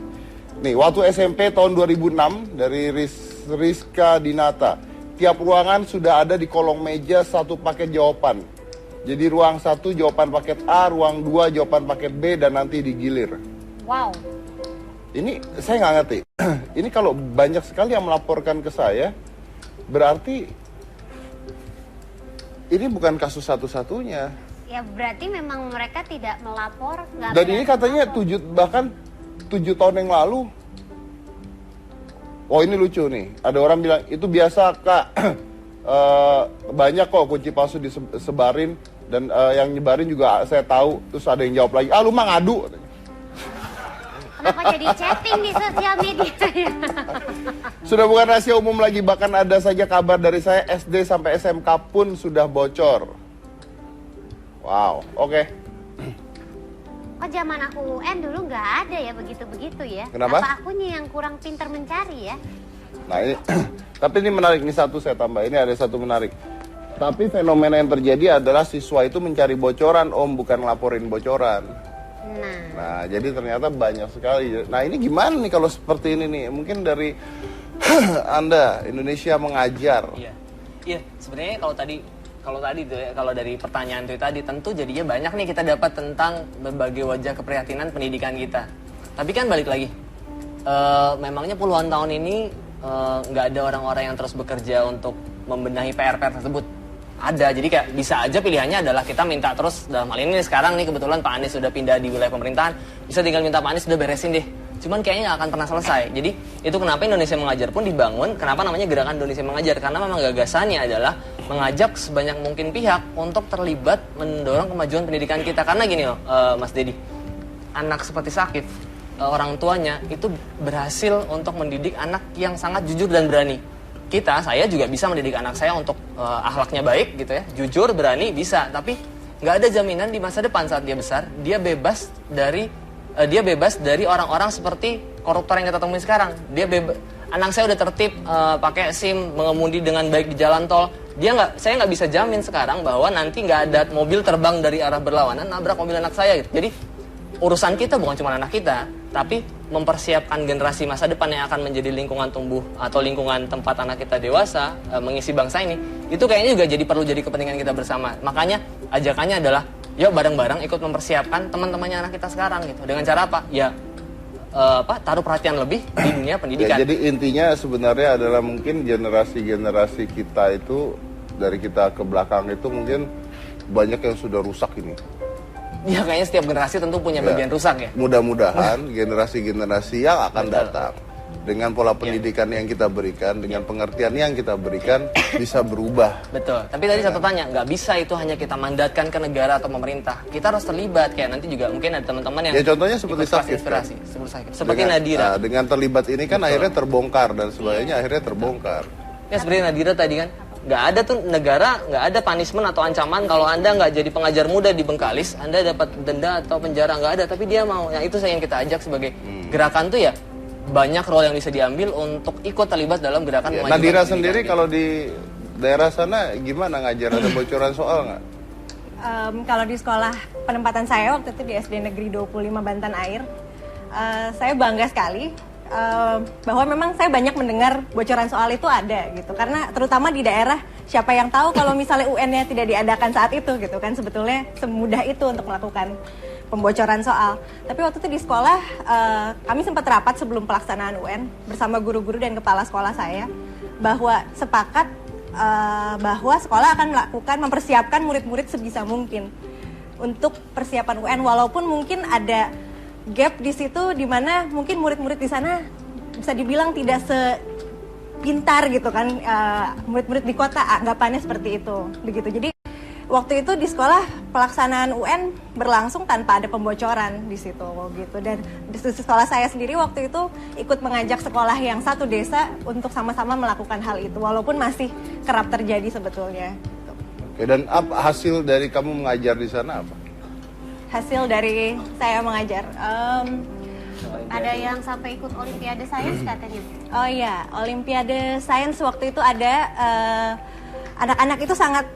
Nih, waktu SMP tahun 2006 dari Rizka Dinata. Tiap ruangan sudah ada di kolong meja satu paket jawaban. Jadi ruang 1 jawaban paket A, ruang 2 jawaban paket B, dan nanti digilir. Wow. Ini saya nggak ngerti. Ini kalau banyak sekali yang melaporkan ke saya, berarti ini bukan kasus satu-satunya. Ya berarti memang mereka tidak melapor. Dan ini katanya 7 tahun yang lalu. Oh, ini lucu nih. Ada orang bilang, itu biasa kak. Banyak kok kunci palsu disebarin. Dan yang nyebarin juga saya tahu. Terus ada yang jawab lagi, lu mah ngadu. Kenapa jadi chatting di sosial media ya? Sudah bukan rahasia umum lagi. Bahkan ada saja kabar dari saya SD sampai SMK pun sudah bocor. Wow, oke. Oh, zaman aku UN dulu nggak ada ya begitu-begitu ya. Kenapa? Apa akunya yang kurang pintar mencari ya? Nah ini, tapi ini menarik, ini satu saya tambah, ini ada satu menarik. Tapi fenomena yang terjadi adalah siswa itu mencari bocoran, Om, bukan laporin bocoran. Nah, jadi ternyata banyak sekali. Nah, ini gimana nih kalau seperti ini nih? Mungkin dari Anda, Indonesia Mengajar. Iya, sebenarnya kalau dari pertanyaan itu tadi, tentu jadinya banyak nih kita dapat tentang berbagai wajah keprihatinan pendidikan kita. Tapi kan balik lagi, memangnya puluhan tahun ini nggak ada orang-orang yang terus bekerja untuk membenahi PR-PR tersebut. Ada, jadi kayak bisa aja pilihannya adalah kita minta terus, dalam hal ini sekarang nih kebetulan Pak Anies sudah pindah di wilayah pemerintahan, bisa tinggal minta Pak Anies udah beresin deh. Cuman kayaknya nggak akan pernah selesai. Jadi itu kenapa Indonesia Mengajar pun dibangun, kenapa namanya Gerakan Indonesia Mengajar, karena memang gagasannya adalah mengajak sebanyak mungkin pihak untuk terlibat mendorong kemajuan pendidikan kita. Karena gini loh, Mas Dedi, anak seperti Sakif, orang tuanya itu berhasil untuk mendidik anak yang sangat jujur dan berani. Saya juga bisa mendidik anak saya untuk akhlaknya baik gitu ya, jujur, berani, bisa. Tapi nggak ada jaminan di masa depan saat dia besar, dia bebas dari orang-orang seperti koruptor yang kita temui sekarang. Anak saya udah tertib, pakai SIM, mengemudi dengan baik di jalan tol. Saya nggak bisa jamin sekarang bahwa nanti nggak ada mobil terbang dari arah berlawanan nabrak mobil anak saya gitu. Jadi urusan kita bukan cuma anak kita, tapi mempersiapkan generasi masa depan yang akan menjadi lingkungan tumbuh atau lingkungan tempat anak kita dewasa, mengisi bangsa ini. Itu kayaknya juga perlu jadi kepentingan kita bersama. Makanya ajakannya adalah, yuk bareng-bareng ikut mempersiapkan teman-temannya anak kita sekarang gitu. Dengan cara apa? Ya taruh perhatian lebih di dunia pendidikan. Ya, jadi intinya sebenarnya adalah mungkin generasi-generasi kita itu, dari kita ke belakang itu mungkin banyak yang sudah rusak ini. Ya kayaknya setiap generasi tentu punya bagian rusak ya. Mudah-mudahan generasi-generasi yang akan datang dengan pola pendidikan yang kita berikan, dengan pengertian yang kita berikan bisa berubah. Betul. Tapi tadi satu tanya, nggak bisa itu hanya kita mandatkan ke negara atau pemerintah. Kita harus terlibat, kayak nanti juga mungkin ada teman-teman yang ya contohnya seperti Sakif kan? Seperti Nadira. Dengan terlibat ini kan akhirnya terbongkar dan sebagainya akhirnya terbongkar. Ya seperti Nadira tadi kan, nggak ada tuh negara, nggak ada punishment atau ancaman kalau Anda nggak jadi pengajar muda di Bengkalis, Anda dapat denda atau penjara, nggak ada. Tapi dia mau, yang itu saya yang kita ajak sebagai gerakan tuh ya, banyak role yang bisa diambil untuk ikut terlibat dalam gerakan ya, Nadira sendiri kalau di daerah sana gimana ngajar? Ada bocoran soal nggak? Kalau di sekolah penempatan saya waktu itu di SD Negeri 25 Bantan Air, saya bangga sekali bahwa memang saya banyak mendengar bocoran soal itu ada gitu. Karena terutama di daerah, siapa yang tahu kalau misalnya UN-nya tidak diadakan saat itu gitu kan, sebetulnya semudah itu untuk melakukan pembocoran soal. Tapi waktu itu di sekolah kami sempat rapat sebelum pelaksanaan UN bersama guru-guru dan kepala sekolah saya bahwa sepakat bahwa sekolah akan mempersiapkan murid-murid sebisa mungkin untuk persiapan UN, walaupun mungkin ada gap di situ di mana mungkin murid-murid di sana bisa dibilang tidak sepintar gitu kan murid-murid di kota, anggapannya seperti itu begitu. Jadi waktu itu di sekolah pelaksanaan UN berlangsung tanpa ada pembocoran di situ gitu. Dan di sekolah saya sendiri waktu itu ikut mengajak sekolah yang satu desa untuk sama-sama melakukan hal itu, walaupun masih kerap terjadi sebetulnya. Oke, dan apa hasil dari kamu mengajar di sana apa? Hasil dari saya mengajar, ada yang sampai ikut Olimpiade Sains katanya. Oh iya, Olimpiade Sains waktu itu ada, anak-anak itu sangat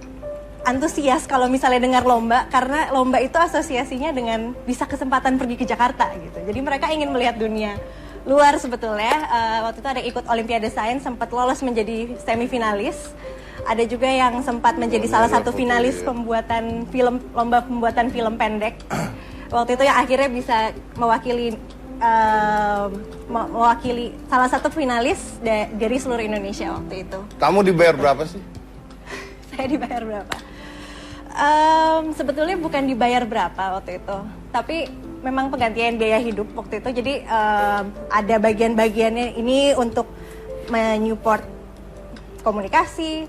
antusias kalau misalnya dengar lomba, karena lomba itu asosiasinya dengan bisa kesempatan pergi ke Jakarta gitu. Jadi mereka ingin melihat dunia luar sebetulnya. Waktu itu ada ikut Olimpiade Sains, sempat lolos menjadi semifinalis. Ada juga yang sempat menjadi salah satu finalis pembuatan film, lomba pembuatan film pendek. Waktu itu yang akhirnya bisa mewakili salah satu finalis dari seluruh Indonesia waktu itu. Kamu dibayar berapa sih? Saya dibayar berapa? Sebetulnya bukan dibayar berapa waktu itu, tapi memang penggantian biaya hidup waktu itu. Jadi ada bagian-bagiannya ini untuk menyupport komunikasi,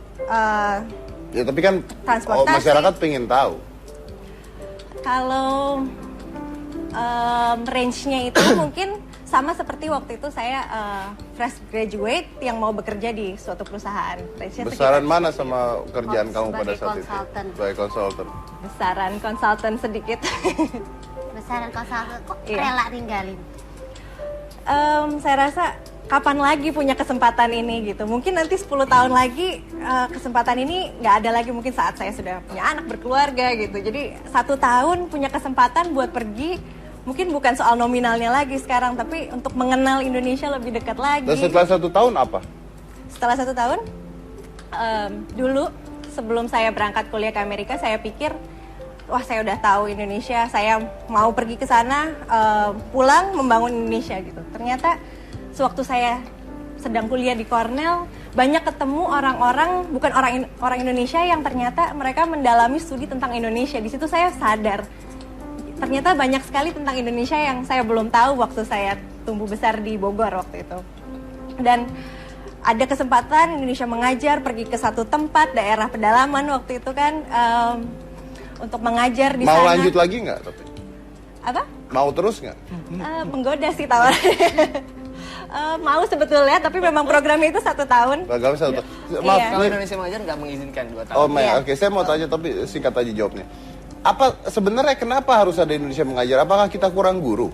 ya tapi kan masyarakat pengen tahu. Kalau range-nya itu mungkin sama seperti waktu itu saya fresh graduate yang mau bekerja di suatu perusahaan. Besaran mana sama kerjaan kamu pada saat itu? Sebagai konsultan. Besaran konsultan sedikit. Besaran konsultan kok rela tinggalin? Saya rasa kapan lagi punya kesempatan ini gitu. Mungkin nanti 10 tahun lagi kesempatan ini nggak ada lagi, mungkin saat saya sudah punya anak, berkeluarga gitu. Jadi 1 tahun punya kesempatan buat pergi, mungkin bukan soal nominalnya lagi sekarang, tapi untuk mengenal Indonesia lebih dekat lagi. Dan setelah 1 tahun apa? Setelah 1 tahun, dulu sebelum saya berangkat kuliah ke Amerika, saya pikir, wah saya udah tahu Indonesia, saya mau pergi ke sana, pulang membangun Indonesia gitu. Ternyata sewaktu saya sedang kuliah di Cornell, banyak ketemu orang-orang, bukan orang Indonesia yang ternyata mereka mendalami studi tentang Indonesia. Di situ saya sadar, ternyata banyak sekali tentang Indonesia yang saya belum tahu waktu saya tumbuh besar di Bogor waktu itu. Dan ada kesempatan Indonesia mengajar, pergi ke satu tempat, daerah pedalaman waktu itu kan, untuk mengajar di sana. Mau lanjut lagi nggak? Apa? Mau terus nggak? Menggoda sih tawarannya. Mau sebetulnya, tapi memang programnya itu 1 tahun. Programnya 1 tahun. Maaf, kalau Indonesia mengajar nggak mengizinkan 2 tahun. Oh, oke, saya mau tanya tapi singkat aja jawabnya. Apa sebenarnya kenapa harus ada Indonesia mengajar? Apakah kita kurang guru?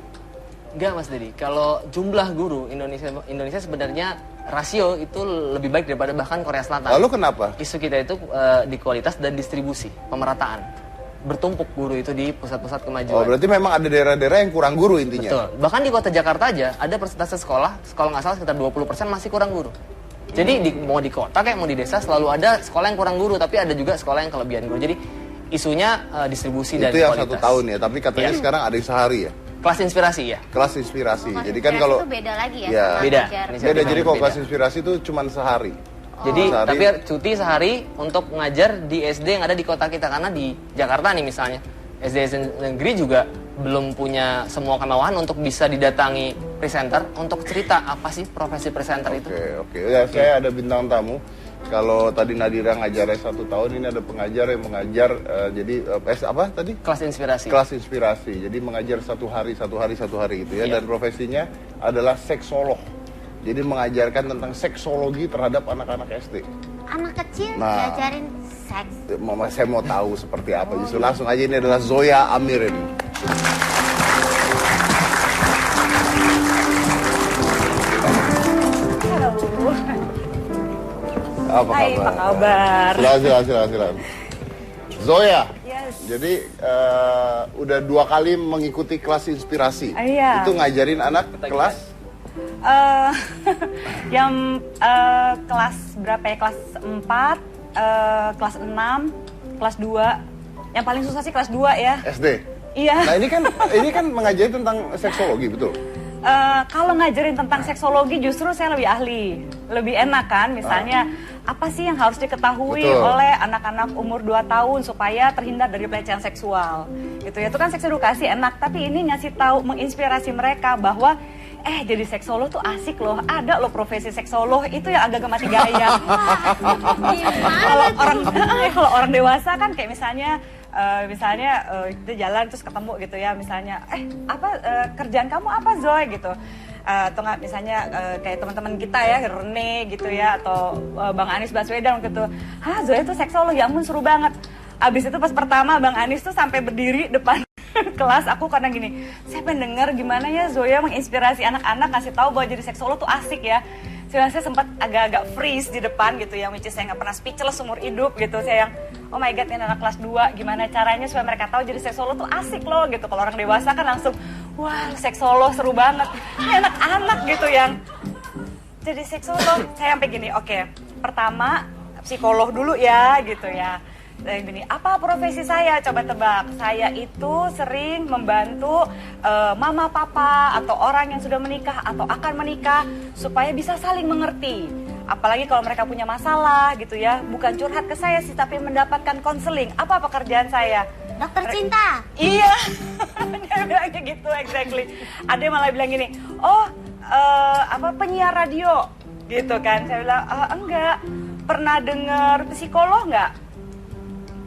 Enggak, Mas Dedi. Kalau jumlah guru Indonesia sebenarnya rasio itu lebih baik daripada bahkan Korea Selatan. Lalu kenapa? Isu kita itu di kualitas dan distribusi, pemerataan. Bertumpuk guru itu di pusat-pusat kemajuan. Oh, berarti memang ada daerah-daerah yang kurang guru intinya. Betul. Bahkan di kota Jakarta aja ada persentase sekolah nggak salah sekitar 20% masih kurang guru. Jadi mau di kota kayak mau di desa selalu ada sekolah yang kurang guru, tapi ada juga sekolah yang kelebihan guru. Jadi isunya distribusi dan kualitas. Itu yang 1 tahun ya, tapi katanya sekarang ada yang sehari ya. Kelas inspirasi ya. Kelas inspirasi. Kelas jadi kan kalau itu beda lagi ya. Ya, beda. Beda. Jadi kalau kelas inspirasi itu cuma sehari. Jadi tapi cuti sehari untuk mengajar di SD yang ada di kota kita, karena di Jakarta nih misalnya SD negeri juga belum punya semua kemauan untuk bisa didatangi presenter untuk cerita apa sih profesi presenter itu. Oke. Ya, saya ada bintang tamu. Kalau tadi Nadira ngajarnya 1 tahun, ini ada pengajar yang mengajar apa tadi? Kelas inspirasi. Kelas inspirasi. Jadi mengajar satu hari gitu ya. Dan profesinya adalah seksolog. Jadi mengajarkan tentang seksologi terhadap anak-anak SD. Anak kecil diajarin seks. Mama, saya mau tahu seperti apa. Justru langsung aja, ini adalah Zoya Amirin. Apa Hai, kabar? apa kabar? Silakan. Zoya. Yes. Jadi udah 2 kali mengikuti kelas inspirasi. Iya. Itu ngajarin anak kelas? Kelas berapa ya? Kelas 4, kelas 6, kelas 2. Yang paling susah sih kelas 2 ya. SD? Iya. Nah ini kan mengajari tentang seksologi, betul? Kalau ngajarin tentang seksologi justru saya lebih ahli. Lebih enak kan, misalnya apa sih yang harus diketahui oleh anak-anak umur 2 tahun supaya terhindar dari pelecehan seksual. Gitu ya, itu kan seks edukasi enak, tapi ini ngasih tahu, menginspirasi mereka bahwa jadi seksolog tuh asik loh, ada loh profesi seksolog, itu yang agak mati gaya. Kalau orang dewasa kan kayak misalnya kita jalan terus ketemu gitu ya, misalnya kerjaan kamu apa Zoe gitu, atau nggak misalnya kayak teman-teman kita ya, Rene gitu ya, atau Bang Anies Baswedan gitu, Zoe tuh seksolog, ya ampun seru banget. Abis itu pas pertama Bang Anies tuh sampai berdiri depan kelas aku karena gini, saya pengen denger gimana ya Zoya menginspirasi anak-anak, kasih tahu bahwa jadi seksolog tuh asik ya. Saya sempat agak-agak freeze di depan gitu ya, which is saya nggak pernah speechless seumur hidup gitu. Saya yang oh my god, ini anak kelas 2, gimana caranya supaya mereka tahu jadi seksolog tuh asik loh gitu. Kalau orang dewasa kan langsung wah seksolog seru banget, ini anak-anak gitu yang jadi seksolog. Saya sampai gini, oke, pertama psikolog dulu ya gitu ya. Gini, apa profesi saya? Coba tebak. Saya itu sering membantu mama papa atau orang yang sudah menikah atau akan menikah supaya bisa saling mengerti. Apalagi kalau mereka punya masalah gitu ya, bukan curhat ke saya sih, tapi mendapatkan konseling. Apa pekerjaan saya? Dokter cinta. Iya. Dia bilang kayak gitu, exactly. Ada yang malah bilang gini, penyiar radio gitu kan. Saya bilang enggak. Pernah dengar psikolog nggak?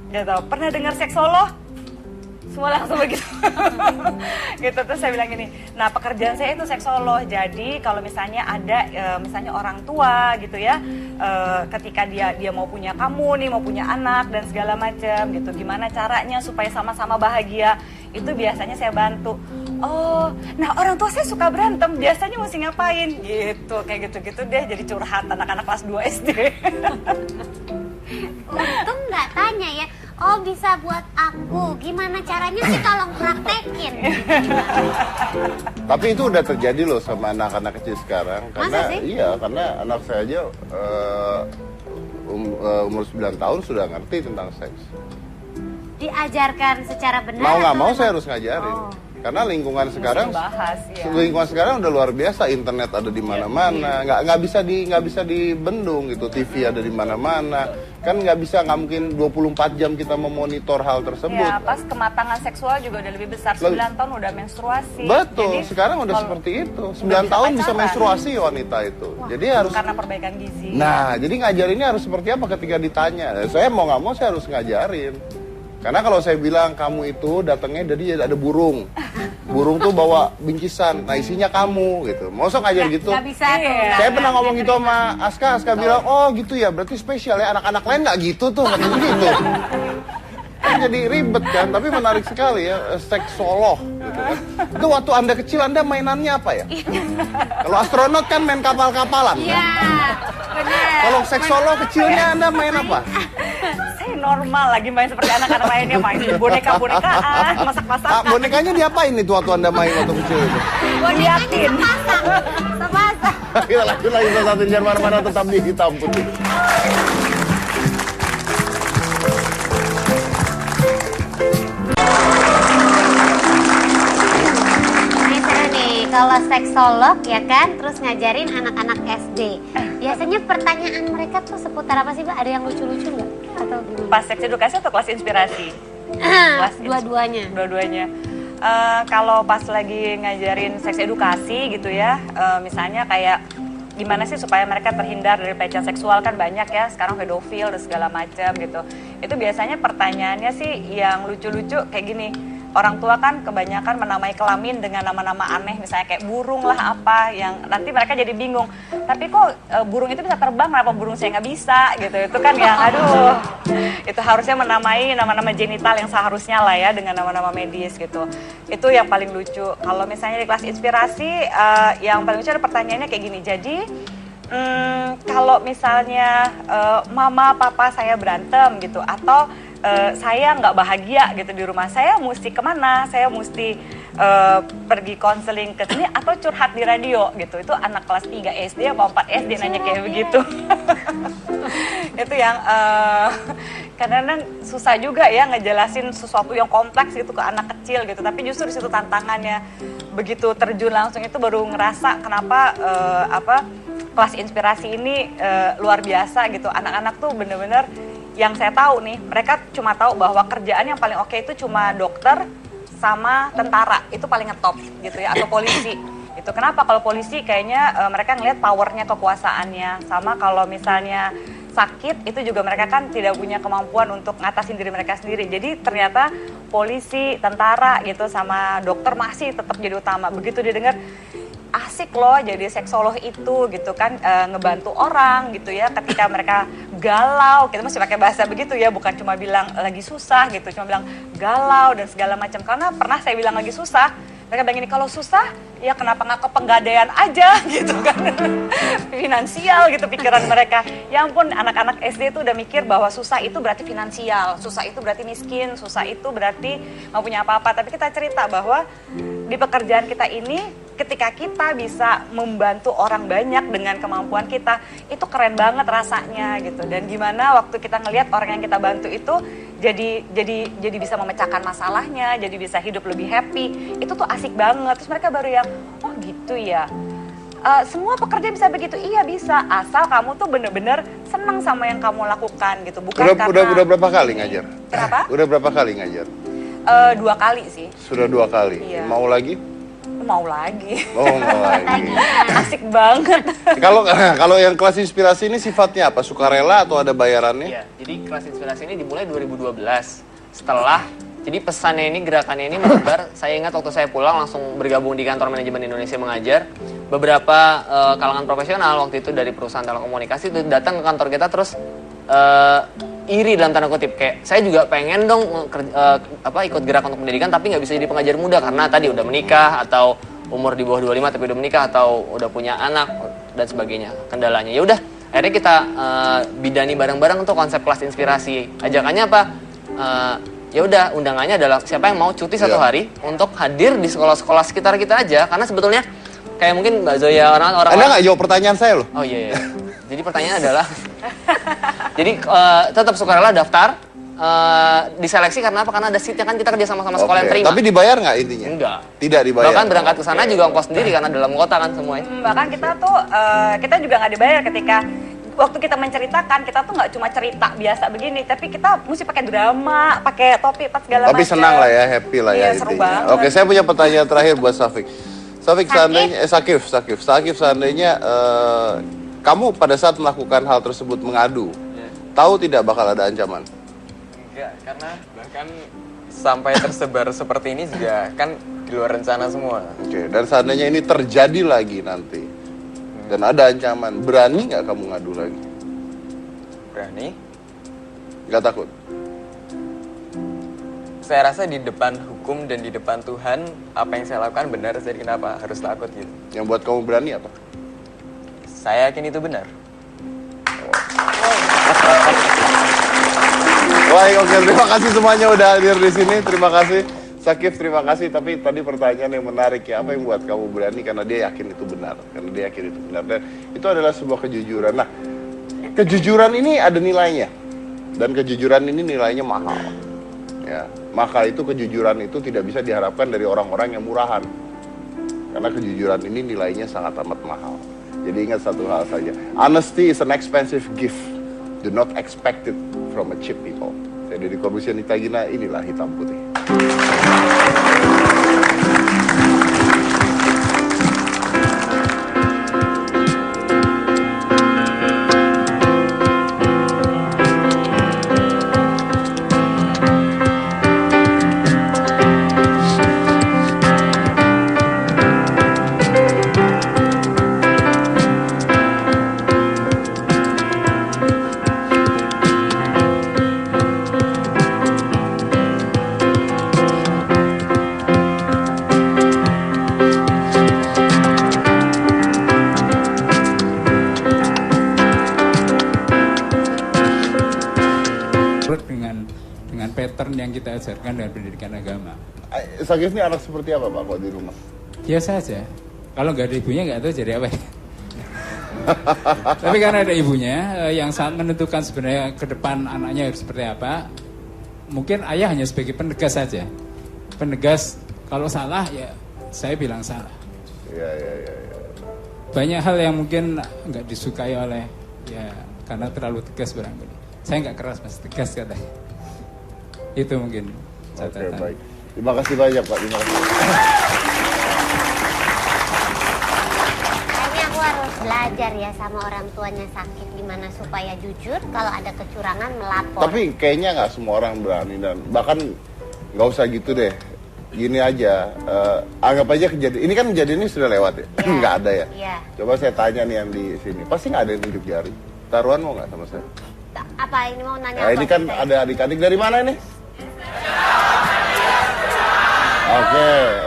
Gak tau, pernah dengar seksolog? Semua langsung begitu. Gitu, terus saya bilang gini, nah pekerjaan saya itu seksolog. Jadi kalau misalnya ada misalnya orang tua gitu ya, ketika dia mau punya kamu nih, mau punya anak dan segala macam gitu, gimana caranya supaya sama-sama bahagia, itu biasanya saya bantu. Oh, nah orang tua saya suka berantem, biasanya mesti ngapain? Gitu, kayak gitu-gitu deh, jadi curhat anak-anak kelas 2 SD. Untung nggak tanya ya, bisa buat aku, gimana caranya sih, tolong praktekin. Tapi itu udah terjadi loh sama anak-anak kecil sekarang. Karena karena anak saya aja umur 9 tahun sudah ngerti tentang seks. Diajarkan secara benar. Mau nggak mau saya harus ngajarin. Karena lingkungan sekarang, lingkungan sekarang udah luar biasa, internet ada di mana-mana, nggak bisa dibendung gitu, TV ada di mana-mana, kan nggak mungkin 24 jam kita memonitor hal tersebut. Ya, pas kematangan seksual juga udah lebih besar, 9 tahun udah menstruasi. Betul, jadi, sekarang udah seperti itu, 9 tahun bisa menstruasi wanita itu. Jadi harus karena perbaikan gizi. Nah, jadi ngajarinnya harus seperti apa ketika ditanya? Saya mau nggak mau saya harus ngajarin. Karena kalau saya bilang kamu itu datangnya dari ada burung. Burung tuh bawa bingkisan, nah isinya kamu gitu. Mau sok ngajar gitu? Nggak bisa tuh. Saya pernah ngomong gitu sama Aska bilang, oh gitu ya, berarti spesial ya, anak-anak lain nggak gitu tuh, nggak gitu. Kan jadi ribet kan, tapi menarik sekali ya, seksolog gitu kan. Itu waktu Anda kecil, Anda mainannya apa ya? Kalau astronot kan main kapal-kapalan. Iya, benar. Kalau seksolog kecilnya Anda main apa? Saya normal lagi main seperti anak-anak lainnya, main boneka-bonekaan, masak-masakan. Bonekanya diapain itu waktu Anda main waktu kecil itu? Liatin. Sepasang. Kita lanjut lagi satu jangan mana-mana, tetap di Hitam Putih. Kalau seksolog ya kan, terus ngajarin anak-anak SD. Biasanya pertanyaan mereka tuh seputar apa sih, Mbak? Ada yang lucu-lucu nggak? Atau gimana? Pas seks edukasi atau kelas inspirasi? Dua-duanya. Dua-duanya. Kalau pas lagi ngajarin seks edukasi gitu ya, misalnya kayak gimana sih supaya mereka terhindar dari pelecehan seksual, kan banyak ya sekarang pedofil dan segala macam gitu. Itu biasanya pertanyaannya sih yang lucu-lucu kayak gini. Orang tua kan kebanyakan menamai kelamin dengan nama-nama aneh, misalnya kayak burung lah apa, yang nanti mereka jadi bingung. Tapi kok burung itu bisa terbang, kenapa burung saya nggak bisa gitu. Itu kan yang aduh, itu harusnya menamai nama-nama genital yang seharusnya lah ya dengan nama-nama medis gitu. Itu yang paling lucu. Kalau misalnya di kelas inspirasi, yang paling lucu ada pertanyaannya kayak gini. Jadi kalau misalnya mama papa saya berantem gitu, atau saya nggak bahagia gitu di rumah, saya mesti kemana? Saya mesti pergi konseling ke sini atau curhat di radio gitu. Itu anak kelas 3 SD atau 4 SD nanya kayak begitu. Itu yang kadang-kadang susah juga ya ngejelasin sesuatu yang kompleks gitu ke anak kecil gitu. Tapi justru di situ tantangannya. Begitu terjun langsung itu baru ngerasa kenapa kelas inspirasi ini luar biasa gitu. Anak-anak tuh bener-bener yang saya tahu nih, mereka cuma tahu bahwa kerjaan yang paling oke itu cuma dokter sama tentara, itu paling ngetop gitu ya, atau polisi. Itu kenapa kalau polisi kayaknya mereka ngelihat powernya, kekuasaannya, sama kalau misalnya sakit itu juga mereka kan tidak punya kemampuan untuk ngatasin diri mereka sendiri. Jadi ternyata polisi, tentara gitu sama dokter masih tetap jadi utama. Begitu dia dengar asik loh jadi seksolog itu gitu kan, ngebantu orang gitu ya ketika mereka galau, kita masih pakai bahasa begitu ya, bukan cuma bilang lagi susah gitu, cuma bilang galau dan segala macam. Karena pernah saya bilang lagi susah, mereka bilang gini, kalau susah ya kenapa nggak ke penggadaian aja gitu kan. Finansial gitu pikiran mereka. Ya ampun, anak-anak SD itu udah mikir bahwa susah itu berarti finansial, susah itu berarti miskin, susah itu berarti nggak punya apa-apa. Tapi kita cerita bahwa di pekerjaan kita ini, ketika kita bisa membantu orang banyak dengan kemampuan kita, itu keren banget rasanya gitu. Dan gimana waktu kita ngelihat orang yang kita bantu itu jadi bisa memecahkan masalahnya, jadi bisa hidup lebih happy, itu tuh asik banget. Terus mereka baru yang, oh gitu ya, semua pekerja bisa begitu. Iya bisa, asal kamu tuh bener-bener senang sama yang kamu lakukan gitu. Bukan udah berapa kali ngajar? Kenapa? Udah berapa kali ngajar? 2 kali sih. Sudah 2 kali. Iya. Mau lagi? Mau lagi. Oh, mau lagi. Asik banget. Kalau yang kelas inspirasi ini sifatnya apa? Sukarela atau ada bayarannya? Iya, jadi kelas inspirasi ini dimulai 2012. Setelah, jadi pesannya ini, gerakannya ini menyebar. Saya ingat waktu saya pulang langsung bergabung di kantor manajemen Indonesia Mengajar. Beberapa kalangan profesional waktu itu dari perusahaan telekomunikasi itu datang ke kantor kita terus iri dalam tanda kutip, kayak saya juga pengen dong ikut gerak untuk pendidikan tapi nggak bisa jadi pengajar muda karena tadi udah menikah atau umur di bawah 25 tapi udah menikah atau udah punya anak dan sebagainya, kendalanya. Ya udah, akhirnya kita bidani bareng-bareng untuk konsep kelas inspirasi. Ajakannya apa? Ya udah, undangannya adalah siapa yang mau cuti 1 hari untuk hadir di sekolah-sekolah sekitar kita aja, karena sebetulnya kayak mungkin Mbak Zoya orang-orang. Anda nggak jawab pertanyaan saya loh. Oh iya. Jadi pertanyaannya adalah, jadi tetap sukarela daftar, diseleksi karena apa? Karena ada seatnya kan, kita kerja sama-sama sekolah yang terima. Tapi dibayar nggak intinya? Enggak. Tidak dibayar. Bahkan berangkat ke sana juga ongkos sendiri karena dalam kota kan semuanya. Bahkan kita tuh, kita juga nggak dibayar ketika waktu kita menceritakan, kita tuh nggak cuma cerita biasa begini, tapi kita mesti pakai drama, pakai topi, pas segala macam. Tapi senang lah ya, happy lah ya seru intinya. banget. Oke, saya punya pertanyaan terakhir buat Safik. Safik, seandainya, Sakif, seandainya kamu pada saat melakukan hal tersebut mengadu, tahu tidak bakal ada ancaman? Enggak, karena bahkan sampai tersebar seperti ini juga kan di luar rencana semua. Oke, dan seandainya ini terjadi lagi nanti, dan ada ancaman, berani nggak kamu ngadu lagi? Berani? Nggak takut? Saya rasa di depan hukum dan di depan Tuhan, apa yang saya lakukan benar, jadi kenapa harus takut gitu. Yang buat kamu berani apa? Saya yakin itu benar. Baik, oke, terima kasih semuanya udah hadir di sini. Terima kasih Sakif, terima kasih. Tapi tadi pertanyaan yang menarik ya, apa yang buat kamu berani? Karena dia yakin itu benar. Karena dia yakin itu benar. Dan itu adalah sebuah kejujuran. Nah, kejujuran ini ada nilainya. Dan kejujuran ini nilainya mahal. Ya, maka itu kejujuran itu tidak bisa diharapkan dari orang-orang yang murahan. Karena kejujuran ini nilainya sangat amat mahal. Jadi ingat satu hal saja, honesty is an expensive gift. Do not expect it from a cheap people. Saya Deddy Corbusier Nitagina, inilah Hitam Putih. pattern yang kita ajarkan dengan pendidikan agama. Sakif ini anak seperti apa Pak kok di rumah? Biasa aja. Kalau nggak ada ibunya nggak tahu jadi apa ya. Tapi karena ada ibunya yang sangat menentukan sebenarnya ke depan anaknya harus seperti apa. Mungkin ayah hanya sebagai penegas saja. Penegas kalau salah ya saya bilang salah. Ya. Banyak hal yang mungkin nggak disukai oleh ya karena terlalu tegas barangkali. Saya nggak keras mas, tegas katanya. Itu mungkin catatan. Oke, baik. Terima kasih banyak Pak. Terima kasih. Kayaknya aku harus belajar ya sama orang tuanya Sakif gimana supaya jujur kalau ada kecurangan melapor. Tapi kayaknya nggak semua orang berani dan bahkan nggak usah gitu deh. Gini aja, anggap aja kejadian. Ini kan kejadian ini sudah lewat ya, nggak ada ya. Yeah. Coba saya tanya nih yang di sini, pasti nggak ada yang tunjuk jari. Taruhan mau nggak sama saya? Apa ini mau nanya? Nah, ini kan ada adik-adik dari mana ini?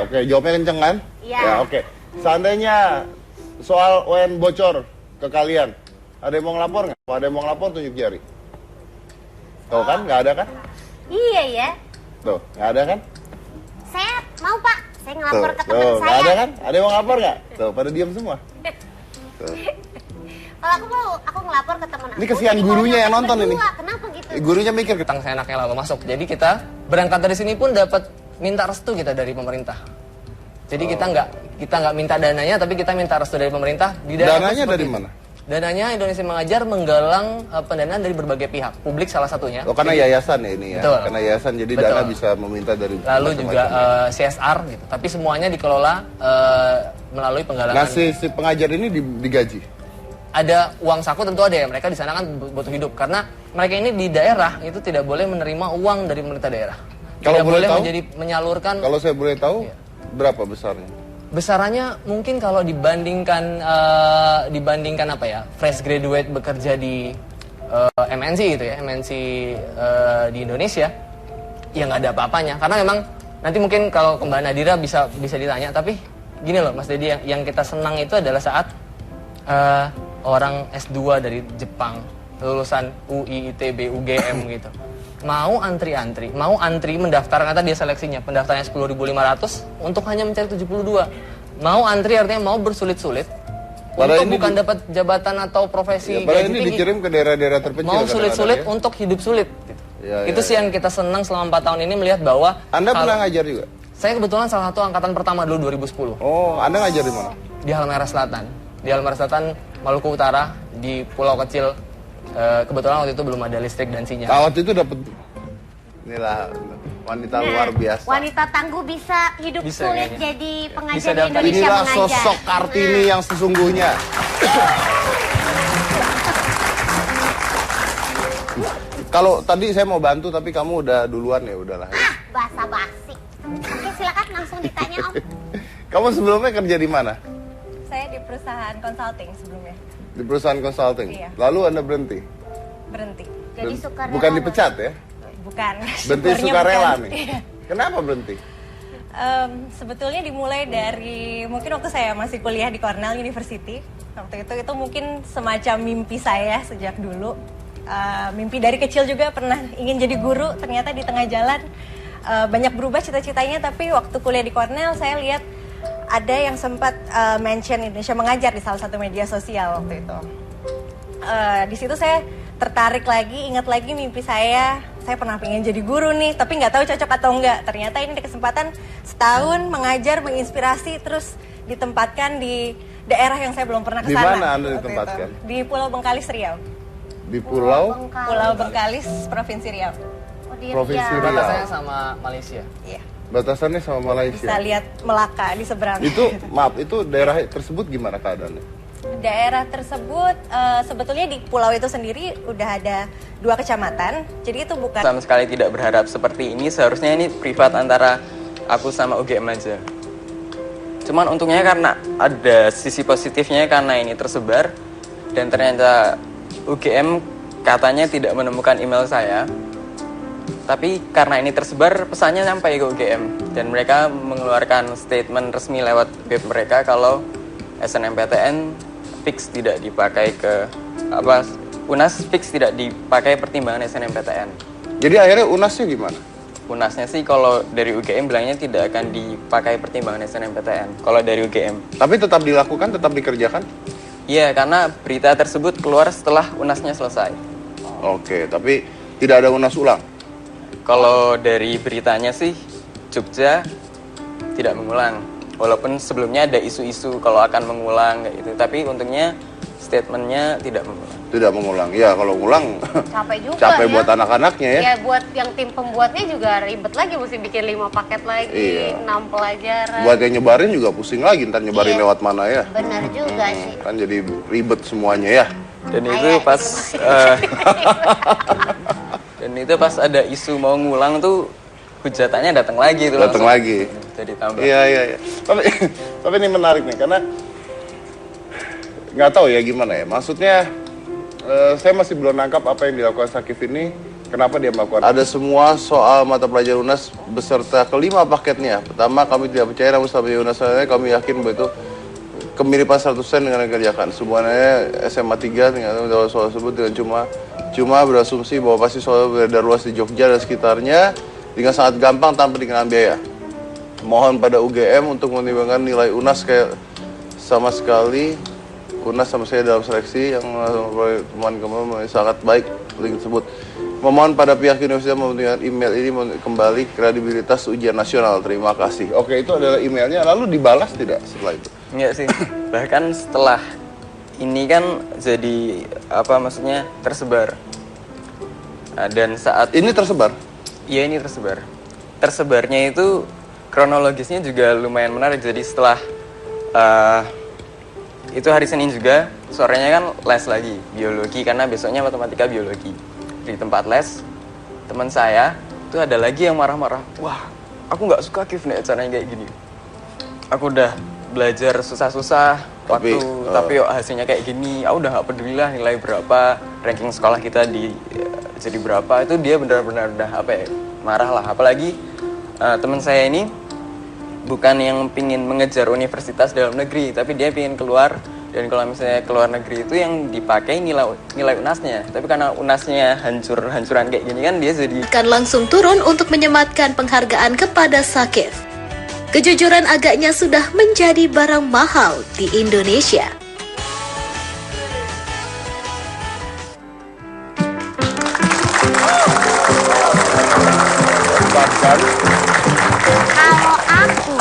Oke, jawabnya kenceng kan? Iya. Ya, oke. Seandainya soal UN bocor ke kalian, ada yang mau ngelapor nggak? Kalau ada yang mau ngelapor tunjuk jari. Tuh kan, nggak ada kan? Iya ya. Tuh, nggak ada kan? Saya mau Pak, saya ngelapor ke teman Tuh, saya. nggak ada kan? Ada yang mau ngelapor nggak? Tuh, pada diam semua. Tuh. Kalau aku ngelapor ke teman aku. Ini kesian gurunya yang nonton ini. Kenapa gitu? Gurunya mikir Tentang seenaknya lalu masuk. Jadi kita berangkat dari sini pun dapat minta restu kita dari pemerintah. Jadi kita nggak minta dananya, tapi kita minta restu dari pemerintah. Di dananya dari mana? Dananya Indonesia Mengajar menggalang pendanaan dari berbagai pihak, publik salah satunya. Oh, karena yayasan ya ini ya. Betul. Karena yayasan jadi Betul. dana bisa meminta dari lalu juga macam-macam. CSR gitu. Tapi semuanya dikelola melalui penggalangan. Nah, si pengajar ini digaji. Ada uang saku tentu ada ya. Mereka di sana kan butuh hidup karena mereka ini di daerah itu tidak boleh menerima uang dari pemerintah daerah. Kalau Tidak boleh boleh tahu, menyalurkan. Kalau saya boleh tahu, Iya. berapa besarnya? Besarnya mungkin kalau dibandingkan apa ya, fresh graduate bekerja di MNC gitu ya, MNC di Indonesia, ya nggak ada apa-apanya. Karena memang nanti mungkin kalau ke Mbak Nadira bisa ditanya, tapi gini loh Mas Dedi, yang kita senang itu adalah saat orang S2 dari Jepang, lulusan UI, ITB, UGM gitu, mau antri mendaftar, kata dia seleksinya pendaftarnya 10.500 untuk hanya mencari 72. Mau antri artinya mau bersulit-sulit untuk bukan dapat jabatan atau profesi Padahal gaji ini tinggi. dikirim ke daerah-daerah terpencil. Mau sulit-sulit ya? untuk hidup sulit gitu. Ya, Itu sih yang kita senang selama 4 tahun ini melihat bahwa Anda pernah ngajar juga? Saya kebetulan salah satu angkatan pertama dulu 2010. Oh, Anda ngajar di mana? Di Halmahera Selatan. Di Halmahera Selatan, Maluku Utara, di pulau kecil. Kebetulan waktu itu belum ada listrik dan sinyal. Waktu itu dapat inilah wanita luar biasa. Wanita tangguh bisa hidup Bisa, sulit kayaknya. jadi Bisa pengajar di dapat. Indonesia Inilah Mengajar. sosok Kartini yang sesungguhnya. Kalau tadi saya mau bantu tapi kamu udah duluan ya udahlah. Basa-basi. Oke, silakan langsung ditanya Om. Kamu sebelumnya kerja di mana? Saya di perusahaan consulting sebelumnya. Di perusahaan consulting. Iya. Lalu Anda berhenti. Berhenti. Jadi sukarela. Bukan dipecat ya? Bukan. Berhenti syukurnya sukarela bukan. nih. Kenapa berhenti? Sebetulnya dimulai dari mungkin waktu saya masih kuliah di Cornell University. Waktu itu mungkin semacam mimpi saya sejak dulu. Mimpi dari kecil juga pernah ingin jadi guru. Ternyata di tengah jalan banyak berubah cita-citanya. Tapi waktu kuliah di Cornell saya lihat ada yang sempat mention Indonesia Mengajar di salah satu media sosial waktu itu. Di situ saya tertarik lagi, ingat lagi mimpi saya pernah pengen jadi guru nih, tapi nggak tahu cocok atau enggak. Ternyata ini ada kesempatan setahun mengajar, menginspirasi, terus ditempatkan di daerah yang saya belum pernah kesana. Di mana Anda waktu ditempatkan? itu. Di Pulau Bengkalis, Riau. Di Pulau Pulau Bengkalis, Provinsi Riau. Oh, di Provinsi Riau. Riau. Batasannya sama Malaysia. Iya. Batasannya sama Bisa Malaysia. lihat Melaka di seberang. Itu maaf, itu daerah tersebut gimana keadaannya? Daerah tersebut sebetulnya di pulau itu sendiri udah ada 2 kecamatan, jadi itu bukan. Sama sekali tidak berharap seperti ini, seharusnya ini privat antara aku sama UGM aja. Cuman untungnya karena ada sisi positifnya karena ini tersebar dan ternyata UGM katanya tidak menemukan email saya. Tapi karena ini tersebar, pesannya sampai ke UGM dan mereka mengeluarkan statement resmi lewat web mereka kalau SNMPTN fix tidak dipakai UNAS fix tidak dipakai pertimbangan SNMPTN. Jadi akhirnya UNASnya gimana? UNASnya sih kalau dari UGM bilangnya tidak akan dipakai pertimbangan SNMPTN. Kalau dari UGM. Tapi tetap dilakukan, tetap dikerjakan? Iya, karena berita tersebut keluar setelah UNASnya selesai. Oke, tapi tidak ada UNAS ulang? Kalau dari beritanya sih, Jogja tidak mengulang. Walaupun sebelumnya ada isu-isu kalau akan mengulang kayak gitu. Tapi untungnya statementnya tidak mengulang. Tidak mengulang. Ya, kalau ngulang Capek juga capek ya. buat anak-anaknya ya. Ya buat yang tim pembuatnya juga ribet lagi, mesti bikin 5 paket lagi, Iya. 6 pelajaran. Buat yang nyebarin juga pusing lagi, ntar nyebarin Iya. lewat mana ya. Benar juga sih. Kan jadi ribet semuanya ya. Dan itu pas dan itu pas ada isu mau ngulang tuh hujatannya datang lagi tuh. Datang lagi. Jadi tambah. Iya. Tapi ini menarik nih karena nggak tahu ya gimana ya. Maksudnya saya masih belum nangkap apa yang dilakukan Sakif ini. Kenapa dia melakukan? Ada semua soal mata pelajaran UNAS beserta kelima paketnya. Pertama, kami tidak percaya namun setelah UNAS selesai, kami yakin bahwa itu kemiripan 100% dengan yang dikerjakan. Semuanya SMA 3 dengan soal tersebut dengan cuma berasumsi bahwa pasti soal beredar luas di Jogja dan sekitarnya dengan sangat gampang tanpa dikenakan biaya. Mohon pada UGM untuk mempertimbangkan nilai UNAS kayak sama sekali UNAS sama saya dalam seleksi yang teman-teman sangat baik link tersebut. Memohon pada pihak universitas mempertimbangkan email ini kembali kredibilitas ujian nasional. Terima kasih. Oke, itu adalah emailnya. Lalu dibalas tidak setelah itu? Enggak sih. Bahkan setelah ini kan jadi apa maksudnya tersebar. Nah, dan saat ini tersebar? Iya, ini tersebar. Tersebarnya itu kronologisnya juga lumayan menarik. Jadi setelah itu hari Senin juga, sorenya kan les lagi biologi karena besoknya matematika biologi. Di tempat les, teman saya itu ada lagi yang marah-marah. Wah, aku nggak suka Kif nih caranya kayak gini. Aku udah belajar susah-susah tapi yuk hasilnya kayak gini. Aku udah nggak peduli lah nilai berapa, ranking sekolah kita jadi berapa. Itu dia benar-benar udah marah lah. Apalagi teman saya ini bukan yang pingin mengejar universitas dalam negeri, tapi dia pingin keluar. Dan kalau misalnya keluar negeri itu yang dipakai nilai UNASnya. Tapi karena UNASnya hancuran kayak gini kan dia jadi akan langsung turun untuk menyematkan penghargaan kepada Sakif. Kejujuran agaknya sudah menjadi barang mahal di Indonesia. Kalau aku,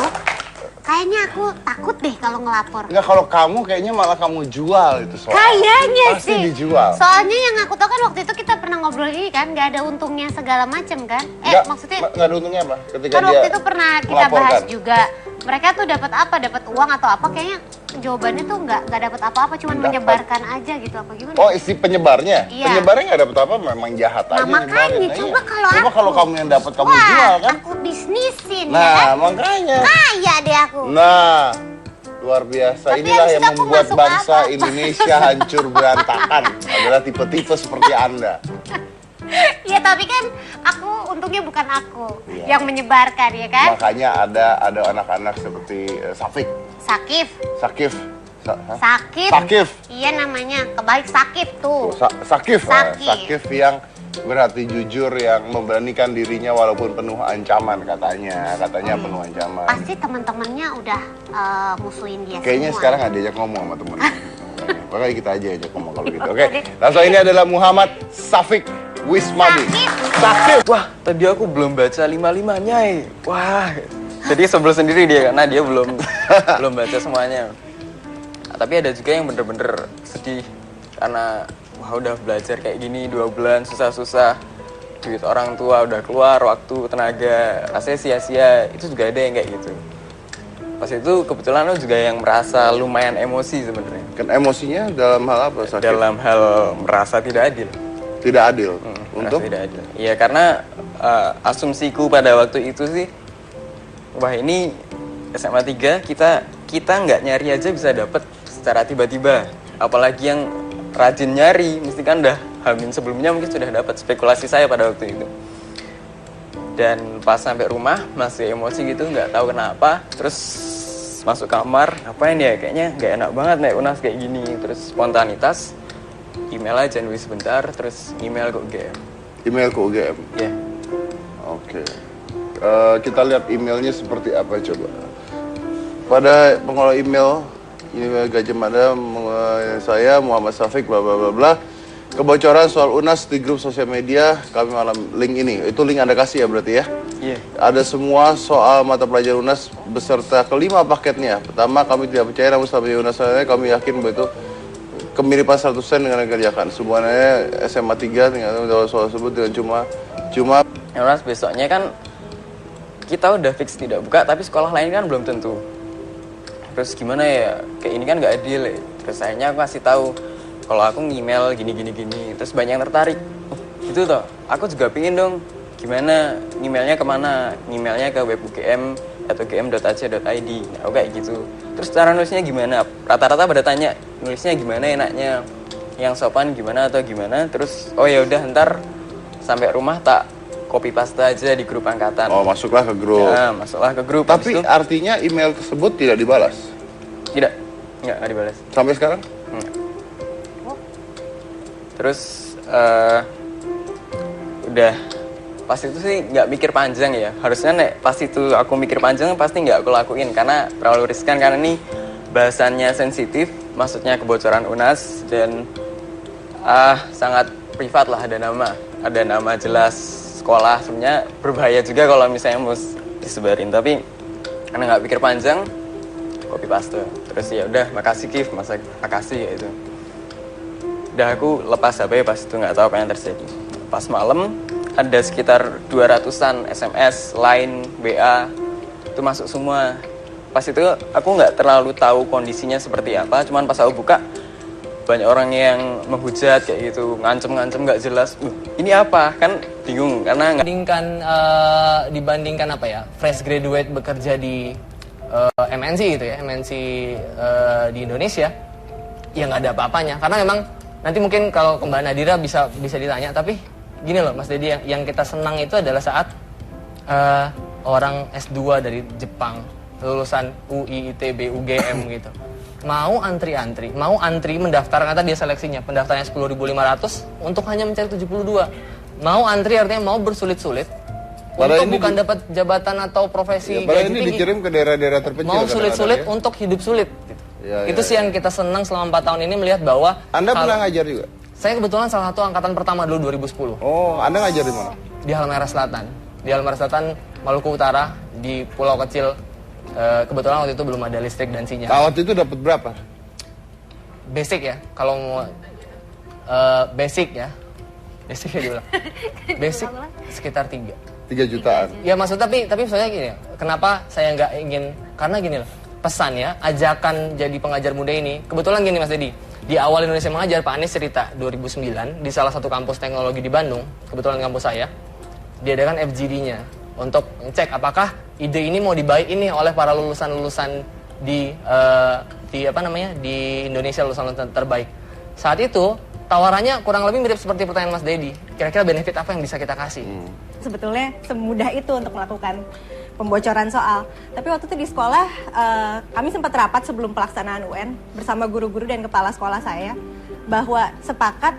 kayaknya aku takut deh kalau ngelapor. Enggak, kalau kamu kayaknya malah kamu jual itu soal. Kayaknya pasti sih. dijual. Soalnya yang aku tahu kan waktu itu kita pernah ngobrol ini kan, nggak ada untungnya segala macam kan? Maksudnya nggak ada untungnya apa? Ketika kan dia waktu itu pernah kita melaporkan. bahas juga. Mereka tuh dapat apa? Dapat uang atau apa? Kayaknya jawabannya tuh nggak dapat apa-apa, cuma menyebarkan aja gitu apa gimana? Oh, isi penyebarnya? Iya. Penyebarnya nggak dapat apa, memang jahat aja. Makanya nyebarin. coba Coba kalau kamu yang dapat kamu jual kan? Aku bisnisin ya Nah, kan? makanya. Kaya deh aku. Nah, luar biasa. Tapi Inilah habis yang itu aku membuat masuk bangsa apa? Indonesia hancur berantakan. Adalah tipe-tipe seperti Anda. Ya tapi kan aku untungnya bukan aku yang menyebarkan ya kan? Makanya ada anak-anak seperti Sakif. Sakif. Iya namanya, kebalik Sakif tuh. Sakif yang berhati jujur, yang memberanikan dirinya walaupun penuh ancaman katanya penuh ancaman. Pasti teman-temannya udah musuhin dia Kayaknya semua. sekarang nggak diajak ngomong sama temen. Makanya kita aja ajak ngomong kalau gitu. Oke, langsung ini adalah Muhammad Safik Wismadi. Sakif. Wah, tadi aku belum baca 5-5-nya. Wah, jadi sebel sendiri dia karena dia belum baca semuanya. Nah, tapi ada juga yang bener-bener sedih karena wah udah belajar kayak gini 2 bulan susah-susah, duit orang tua udah keluar, waktu, tenaga, rasanya sia-sia. Itu juga ada yang kayak gitu. Pas itu kebetulan aku juga yang merasa lumayan emosi sebenarnya. Kan emosinya dalam hal apa, Sakif? Dalam hal merasa tidak adil. Tidak adil? Untuk? Tidak adil. Iya, karena asumsiku pada waktu itu sih, wah ini SMA 3 kita nggak nyari aja bisa dapet secara tiba-tiba. Apalagi yang rajin nyari, mesti kan udah hamin sebelumnya mungkin sudah dapat, spekulasi saya pada waktu itu. Dan pas sampai rumah masih emosi gitu, nggak tahu kenapa. Terus masuk kamar, ngapain ya? Kayaknya nggak enak banget naik UNAS kayak gini. Terus spontanitas, email aja nulis sebentar, terus email ke UGM. Email ke UGM? Iya. Oke. Kita lihat emailnya seperti apa coba. Pada pengelola email Gajah Mada, saya Muhammad Syafiq bla bla bla bla. Kebocoran soal UNAS di grup sosial media kami malam link ini. Itu link Anda kasih ya berarti ya? Iya. Ada semua soal mata pelajaran UNAS beserta kelima paketnya. Pertama kami tidak percaya, namun setelah UNAS kami yakin bahwa itu kemiripan 100% dengan yang dikerjakan. Semuanya SMA 3 tinggal soal tersebut dengan cuma UNAS besoknya kan kita udah fix tidak buka, tapi sekolah lain kan belum tentu. Terus gimana ya, kayak ini kan nggak adil ya. Terus akhirnya aku kasih tahu kalau aku ngemail gini. Terus banyak yang tertarik. Gitu toh, aku juga pingin dong. Gimana, ngemailnya kemana? Ngemailnya ke web UGM atau gm.ac.id. Nah, aku kayak gitu. Terus cara nulisnya gimana? Rata-rata pada tanya, nulisnya gimana enaknya? Yang sopan gimana atau gimana? Terus, oh ya udah ntar sampai rumah tak copy paste aja di grup angkatan. Oh, masuklah ke grup. Ya, masuklah ke grup. Tapi artinya email tersebut tidak dibalas? Tidak, nggak dibalas. Sampai sekarang? Enggak. Terus, udah, pas itu sih nggak mikir panjang ya. Harusnya pas itu aku mikir panjang pasti nggak aku lakuin. Karena terlalu riskan, karena ini bahasannya sensitif, maksudnya kebocoran UNAS. Dan sangat privat lah, ada nama jelas sekolah. Sebenarnya berbahaya juga kalau misalnya mau disebarin, tapi karena nggak pikir panjang, copy paste. Terus ya udah, makasih Kif, makasih ya itu. Udah aku lepas HP pas itu, nggak tahu apa yang terjadi. Pas malam ada sekitar 200-an SMS, Line, WA itu masuk semua. Pas itu aku nggak terlalu tahu kondisinya seperti apa, cuman pas aku buka banyak orang yang menghujat kayak gitu, ngancem nggak jelas. Ini apa? Kan bingung karena dibandingkan apa ya, fresh graduate bekerja di MNC gitu ya, MNC di Indonesia, ya nggak ada apa-apanya. Karena memang nanti mungkin kalau ke Mbak Nadira bisa ditanya, tapi gini loh Mas Dedi, yang kita senang itu adalah saat orang S2 dari Jepang, lulusan UI, ITB, UGM gitu, mau antri mendaftar, kata dia seleksinya pendaftarnya 10.500 untuk hanya mencari 72. Mau antri artinya mau bersulit-sulit untuk bukan dapat jabatan atau profesi gaji tinggi. Ini dikirim ke daerah-daerah terpencil. Mau sulit-sulit ya? Untuk hidup sulit gitu. Itu sih yang kita senang selama 4 tahun ini melihat bahwa Anda pernah ngajar juga? Saya kebetulan salah satu angkatan pertama dulu 2010. Oh, Anda ngajar di mana? Di Halmahera Selatan. Di Halmahera Selatan, Maluku Utara, di pulau kecil. Kebetulan waktu itu belum ada listrik dan sinyal. Waktu itu dapat berapa? Basic ya, kalau mau basic ya dibilang. Basic sekitar 3 jutaan. Ya maksud tapi soalnya gini, kenapa saya nggak ingin, karena gini loh, pesan ya, ajakan jadi pengajar muda ini. Kebetulan gini Mas Dedi, di awal Indonesia Mengajar, Pak Anies cerita 2009 di salah satu kampus teknologi di Bandung, kebetulan kampus saya, diadakan FGD-nya untuk ngecek apakah ide ini mau dibaik ini oleh para lulusan di Indonesia, lulusan terbaik. Saat itu tawarannya kurang lebih mirip seperti pertanyaan Mas Dedi. Kira-kira benefit apa yang bisa kita kasih? Sebetulnya semudah itu untuk melakukan pembocoran soal. Tapi waktu itu di sekolah kami sempat rapat sebelum pelaksanaan UN bersama guru-guru dan kepala sekolah saya bahwa sepakat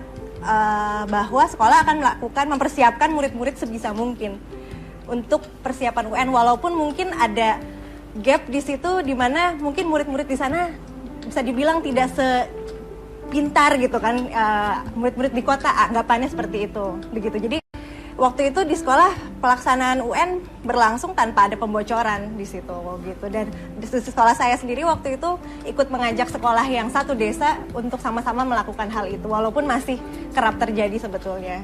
bahwa sekolah akan mempersiapkan murid-murid sebisa mungkin untuk persiapan UN, walaupun mungkin ada gap di situ di mana mungkin murid-murid di sana bisa dibilang tidak sepintar gitu kan murid-murid di kota, anggapannya seperti itu begitu. Jadi waktu itu di sekolah pelaksanaan UN berlangsung tanpa ada pembocoran di situ gitu. Dan di sekolah saya sendiri waktu itu ikut mengajak sekolah yang satu desa untuk sama-sama melakukan hal itu, walaupun masih kerap terjadi sebetulnya.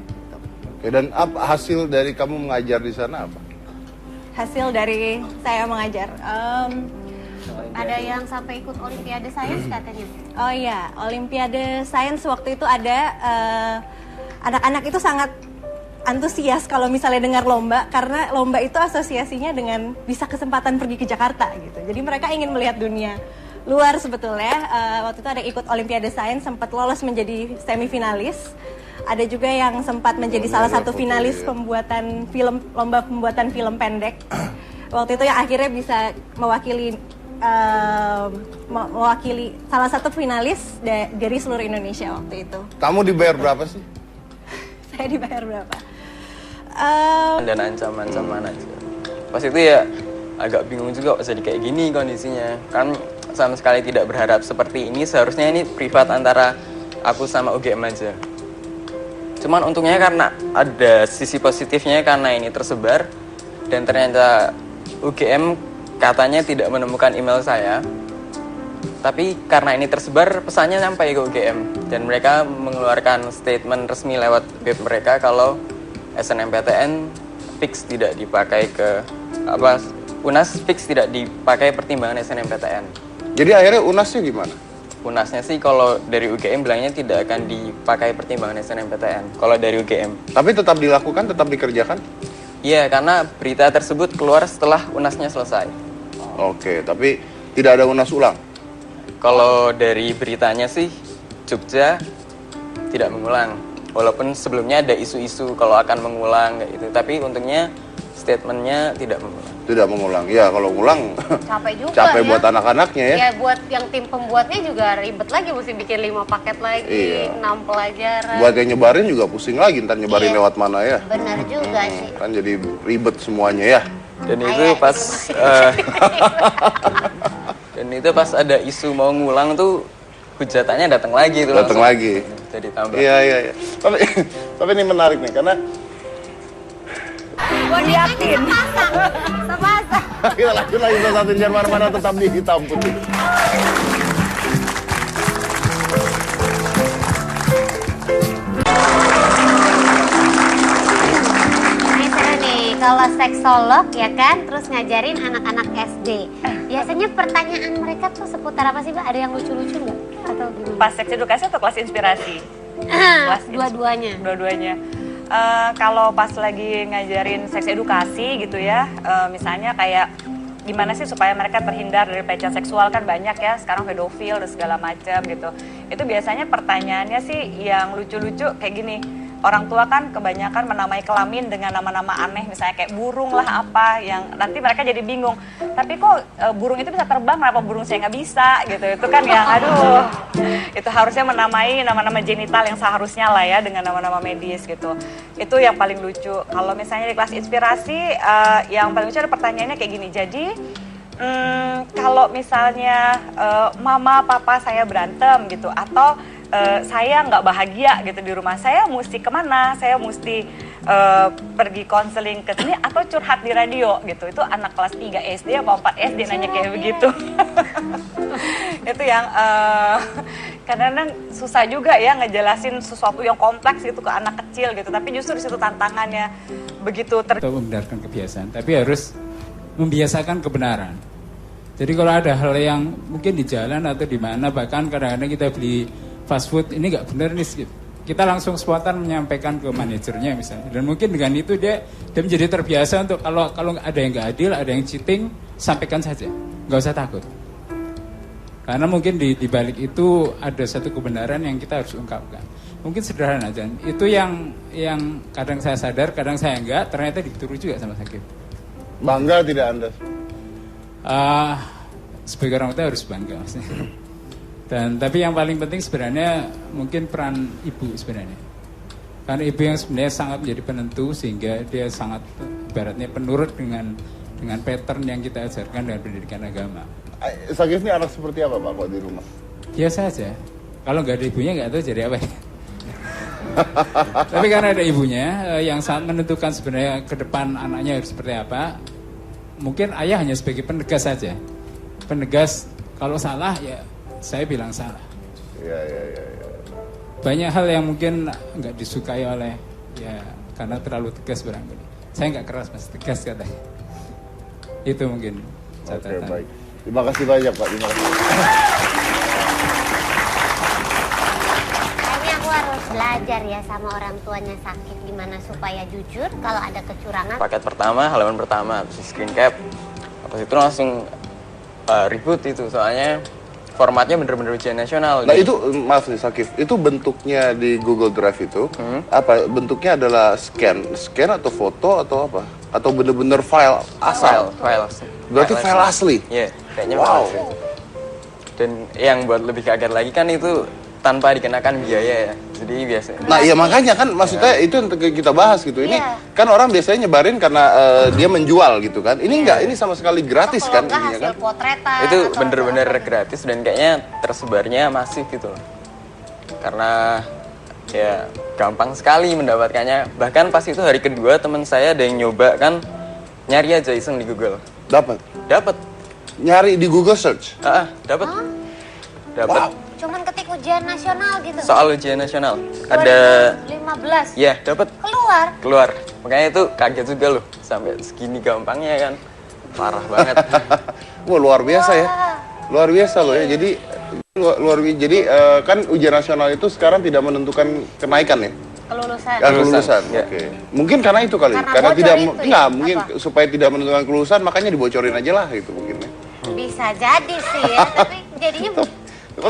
Oke, dan apa hasil dari kamu mengajar di sana apa? Hasil dari saya mengajar, ada yang sampai ikut Olimpiade Sains katanya. Oh iya, Olimpiade Sains waktu itu ada, anak-anak itu sangat antusias kalau misalnya dengar lomba, karena lomba itu asosiasinya dengan bisa kesempatan pergi ke Jakarta gitu. Jadi mereka ingin melihat dunia luar sebetulnya. Waktu itu ada ikut Olimpiade Sains, sempat lolos menjadi semifinalis. Ada juga yang sempat menjadi salah satu finalis pembuatan film, lomba pembuatan film pendek. Waktu itu yang akhirnya bisa mewakili salah satu finalis dari seluruh Indonesia waktu itu. Kamu dibayar berapa sih? Saya dibayar berapa? Dan ancaman aja. Pas itu ya agak bingung juga kok jadi kayak gini kondisinya. Kan sama sekali tidak berharap seperti ini, seharusnya ini privat antara aku sama UGM aja. Cuman untungnya karena ada sisi positifnya karena ini tersebar dan ternyata UGM katanya tidak menemukan email saya. Tapi karena ini tersebar, pesannya sampai ke UGM dan mereka mengeluarkan statement resmi lewat web mereka kalau SNMPTN fix tidak dipakai ke UNAS fix tidak dipakai pertimbangan SNMPTN. Jadi akhirnya UNASnya gimana? UNASnya sih kalau dari UGM bilangnya tidak akan dipakai pertimbangan SNMPTN. Kalau dari UGM. Tapi tetap dilakukan, tetap dikerjakan? Iya, karena berita tersebut keluar setelah UNASnya selesai. Oke, tapi tidak ada UNAS ulang? Kalau dari beritanya sih Jogja tidak mengulang. Walaupun sebelumnya ada isu-isu kalau akan mengulang kayak gitu. Tapi untungnya statementnya tidak mengulang. Tidak mengulang. Ya kalau ngulang Capek juga capek ya. buat anak-anaknya ya. Ya buat yang tim pembuatnya juga ribet lagi, mesti bikin 5 paket lagi, Iya. 6 pelajaran. Buat yang nyebarin juga pusing lagi, ntar nyebarin Iya. lewat mana ya. Benar juga sih. Kan jadi ribet semuanya ya. Dan itu pas dan itu pas ada isu mau ngulang tuh hujatannya datang lagi tuh. Datang lagi. Jadi tambah. Iya. Tapi ini menarik nih karena Gue liatin. Sepasang. kita lanjut lagi satu jangan mana-mana, tetap di Hitam Putih. Ini seru nih, kalau seksolog ya kan, terus ngajarin anak-anak SD. Biasanya pertanyaan mereka tuh seputar apa sih, Mbak? Ada yang lucu-lucu nggak? Atau gimana? Pas seks edukasi atau kelas inspirasi? Dua-duanya. Dua-duanya. Kalau pas lagi ngajarin seks edukasi gitu ya, misalnya kayak gimana sih supaya mereka terhindar dari pelecehan seksual, kan banyak ya sekarang pedofil dan segala macam gitu. Itu biasanya pertanyaannya sih yang lucu-lucu kayak gini. Orang tua kan kebanyakan menamai kelamin dengan nama-nama aneh, misalnya kayak burung lah apa, yang nanti mereka jadi bingung. Tapi kok burung itu bisa terbang, kenapa burung saya nggak bisa gitu. Itu kan yang aduh, itu harusnya menamai nama-nama genital yang seharusnya lah ya, dengan nama-nama medis gitu. Itu yang paling lucu. Kalau misalnya di kelas inspirasi, yang paling lucu ada pertanyaannya kayak gini. Jadi kalau misalnya mama papa saya berantem gitu, atau saya nggak bahagia gitu di rumah, saya mesti kemana? Saya mesti pergi konseling ke sini atau curhat di radio gitu. Itu anak kelas 3 SD apa 4 SD nanya kayak begitu. Itu yang kadang-kadang susah juga ya ngejelasin sesuatu yang kompleks gitu ke anak kecil gitu. Tapi justru di situ tantangannya begitu Atau membenarkan kebiasaan, tapi harus membiasakan kebenaran. Jadi kalau ada hal yang mungkin di jalan atau di mana, bahkan kadang-kadang kita beli fast food, ini nggak benar nih, kita langsung spontan menyampaikan ke manajernya misalnya. Dan mungkin dengan itu dia menjadi terbiasa untuk kalau ada yang nggak adil, ada yang cheating, sampaikan saja, nggak usah takut. Karena mungkin di balik itu ada satu kebenaran yang kita harus ungkapkan. Mungkin sederhana aja. Itu yang kadang saya sadar, kadang saya enggak, ternyata dituruh juga sama sakit. Bangga tidak Anda? Sebagai orang tua harus bangga maksudnya. Tapi yang paling penting sebenarnya mungkin peran ibu sebenarnya. Karena ibu yang sebenarnya sangat menjadi penentu, sehingga dia sangat ibaratnya penurut dengan pattern yang kita ajarkan dengan pendidikan agama. Sakif ini anak seperti apa Pak kok di rumah? Biasa aja. Kalau nggak ada ibunya nggak tahu jadi apa ya. Tapi karena ada ibunya yang sangat menentukan sebenarnya ke depan anaknya harus seperti apa. Mungkin ayah hanya sebagai penegas saja. Penegas, kalau salah ya saya bilang salah. Ya. Banyak hal yang mungkin nggak disukai oleh ya karena terlalu tegas barangkali. Saya nggak keras mas, tegas katanya. Itu mungkin catatan. Oke, baik. Terima kasih banyak Pak. Terima kasih. Kayaknya aku harus belajar ya sama orang tuanya Sakif gimana supaya jujur kalau ada kecurangan. Paket pertama, halaman pertama, habis screen cap. Habis itu langsung ribut itu, soalnya formatnya bener-bener ujian nasional. Nah itu, maaf nih Sakif, itu bentuknya di Google Drive itu, apa? Bentuknya adalah scan atau foto atau apa? Atau bener-bener file asal? File. Berarti file asli? Iya, kayaknya wow. file asli. Dan yang buat lebih kaget lagi kan itu tanpa dikenakan biaya ya. Jadi biasanya. Nah iya makanya kan maksudnya itu yang kita bahas gitu. Ini kan orang biasanya nyebarin karena dia menjual gitu kan. Ini enggak, ini sama sekali gratis kan hasil kan. potretan. Itu bener-bener gratis dan kayaknya tersebarnya masif gitu loh. Karena ya gampang sekali mendapatkannya. Bahkan pas itu hari kedua teman saya ada yang nyoba kan nyari aja iseng di Google. Dapat. Nyari di Google search. Dapat. Dapat. Wow. Cuman ketik ujian nasional gitu. Soal ujian nasional. Ada 2015. ya, dapat. Keluar. Makanya itu kaget juga loh. Sampai segini gampangnya kan. Parah banget. Wah, luar biasa ya. Luar biasa loh ya. Jadi kan ujian nasional itu sekarang tidak menentukan kenaikan ya. Kelulusan. Oke. Mungkin karena itu kali. Karena tidak mungkin supaya tidak menentukan kelulusan makanya dibocorin aja lah itu mungkin ya. Bisa jadi sih ya, tapi jadinya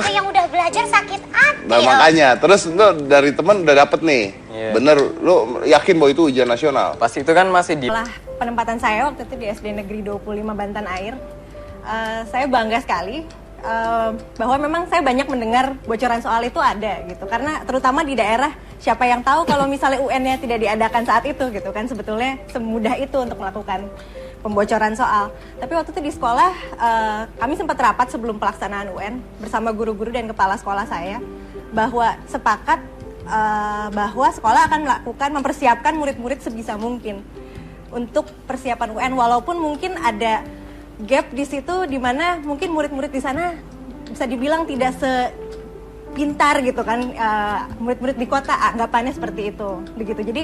yang udah belajar sakit hati. Nah makanya, terus lu dari temen udah dapet nih, bener, lu yakin bahwa itu ujian nasional? Pas itu kan masih di... Setelah penempatan saya waktu itu di SD Negeri 25 Bantan Air, saya bangga sekali bahwa memang saya banyak mendengar bocoran soal itu ada gitu. Karena terutama di daerah, siapa yang tahu kalau misalnya UN-nya tidak diadakan saat itu gitu kan, sebetulnya semudah itu untuk melakukan pembocoran soal. Tapi waktu itu di sekolah kami sempat rapat sebelum pelaksanaan UN bersama guru-guru dan kepala sekolah saya bahwa sepakat bahwa sekolah akan mempersiapkan murid-murid sebisa mungkin untuk persiapan UN, walaupun mungkin ada gap di situ di mana mungkin murid-murid di sana bisa dibilang tidak sepintar gitu kan murid-murid di kota, anggapannya seperti itu begitu. Jadi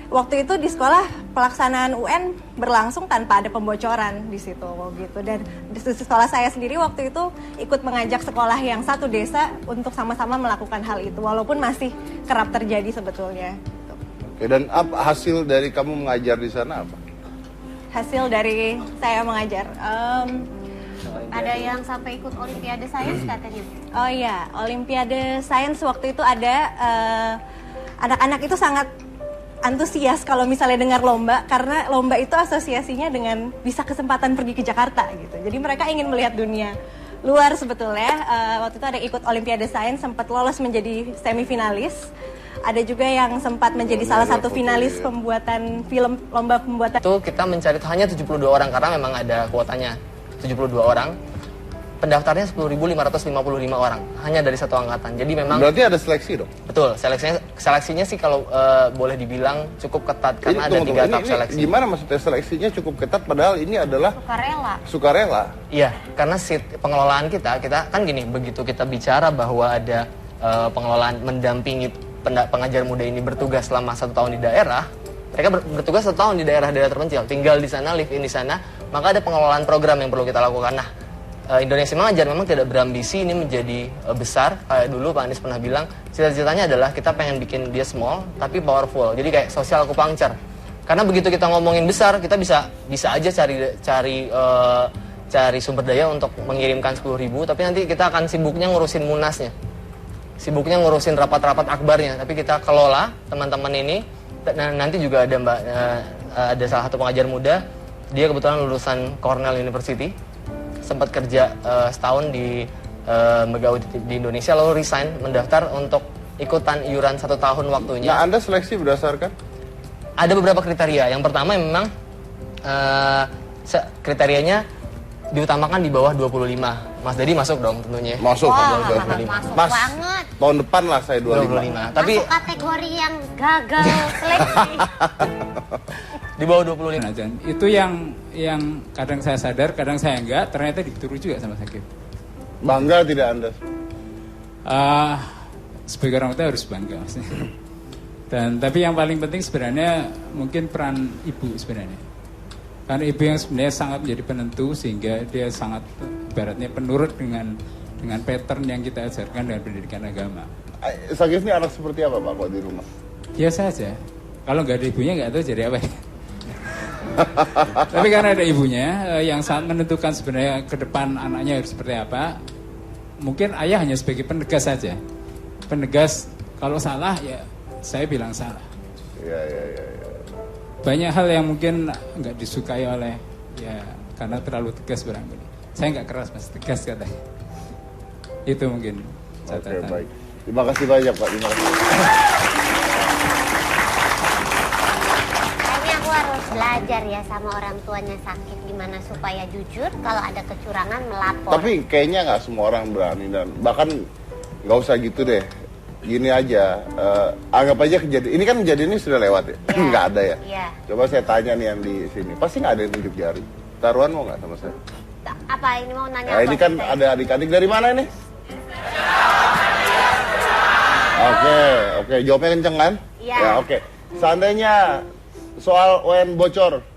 waktu itu di sekolah pelaksanaan UN berlangsung tanpa ada pembocoran di situ gitu. Dan di sekolah saya sendiri waktu itu ikut mengajak sekolah yang satu desa untuk sama-sama melakukan hal itu walaupun masih kerap terjadi sebetulnya. Oke, dan apa hasil dari kamu mengajar di sana apa? Hasil dari saya mengajar ada yang sampai ikut Olimpiade Sains katanya. Oh iya, Olimpiade Sains waktu itu ada anak-anak itu sangat antusias kalau misalnya dengar lomba, karena lomba itu asosiasinya dengan bisa kesempatan pergi ke Jakarta gitu. Jadi mereka ingin melihat dunia luar sebetulnya. Waktu itu ada ikut Olimpiade Sains, sempat lolos menjadi semifinalis. Ada juga yang sempat menjadi salah satu finalis pembuatan film, lomba pembuatan. Itu kita mencari hanya 72 orang karena memang ada kuotanya 72 orang. Pendaftarnya 10.555 orang, hanya dari satu angkatan. Jadi memang berarti ada seleksi dong? Betul, seleksinya sih kalau boleh dibilang cukup ketat karena ada 3 tahap seleksi. Gimana maksudnya seleksinya cukup ketat padahal ini adalah sukarela? Iya, karena pengelolaan kita kan gini, begitu kita bicara bahwa ada pengelolaan mendampingi pengajar muda ini bertugas selama 1 tahun di daerah, mereka bertugas 1 tahun di daerah-daerah terpencil, tinggal di sana, live in di sana, maka ada pengelolaan program yang perlu kita lakukan. Nah, Indonesia Mengajar memang tidak berambisi ini menjadi besar. Kayak dulu Pak Anies pernah bilang, cita-citanya adalah kita pengen bikin dia small tapi powerful. Jadi kayak social acupuncture. Karena begitu kita ngomongin besar, kita bisa aja cari sumber daya untuk mengirimkan 10.000, tapi nanti kita akan sibuknya ngurusin munasnya. Sibuknya ngurusin rapat-rapat akbarnya, tapi kita kelola teman-teman ini. Nanti juga ada ada salah satu pengajar muda, dia kebetulan lulusan Cornell University, sempat kerja setahun di Megawati di Indonesia, lalu resign, mendaftar untuk ikutan iuran 1 tahun waktunya. Nah, Anda seleksi berdasarkan? Ada beberapa kriteria. Yang pertama memang kriterianya diutamakan di bawah 25. Mas Dedi masuk dong tentunya. Masuk. Wah, masuk Mas, banget. Tahun depan lah saya 25. Tapi masuk kategori yang gagal seleksi. Di bawah 25. Itu yang kadang saya sadar, kadang saya enggak, ternyata dituruh juga sama sakit. Bangga tidak Anda? Sebagai orang tua harus bangga maksudnya. Tapi yang paling penting sebenarnya mungkin peran ibu sebenarnya. Karena ibu yang sebenarnya sangat menjadi penentu, sehingga dia sangat ibaratnya penurut dengan pattern yang kita ajarkan dengan pendidikan agama. Sakit ini anak seperti apa Pak kok di rumah? Biasa aja. Kalau nggak ada ibunya nggak tahu jadi apa ya. Tapi karena ada ibunya yang sangat menentukan sebenarnya ke depan anaknya harus seperti apa. Mungkin ayah hanya sebagai penegas saja. Penegas, kalau salah ya saya bilang salah. Ya. Banyak hal yang mungkin nggak disukai oleh ya karena terlalu tegas barangkali. Saya nggak keras mas, tegas katanya. Itu mungkin catatan. Oke, baik. Terima kasih banyak Pak, terima kasih. Kayaknya aku harus belajar ya sama orang tuanya sakit gimana supaya jujur kalau ada kecurangan melapor. Tapi kayaknya nggak semua orang berani dan bahkan nggak usah gitu deh. Gini aja, anggap aja kejadian ini kan kejadian ini sudah lewat ya, nggak ada ya. Iya. Coba saya tanya nih yang di sini, pasti nggak ada yang tunjuk jari. Taruhan mau nggak sama saya? Apa ini mau nanya Nah, apa? ini kan ada adik-adik dari mana ini? Oke, jawabnya kenceng kan? Iya. Ya, oke. Seandainya soal UN bocor,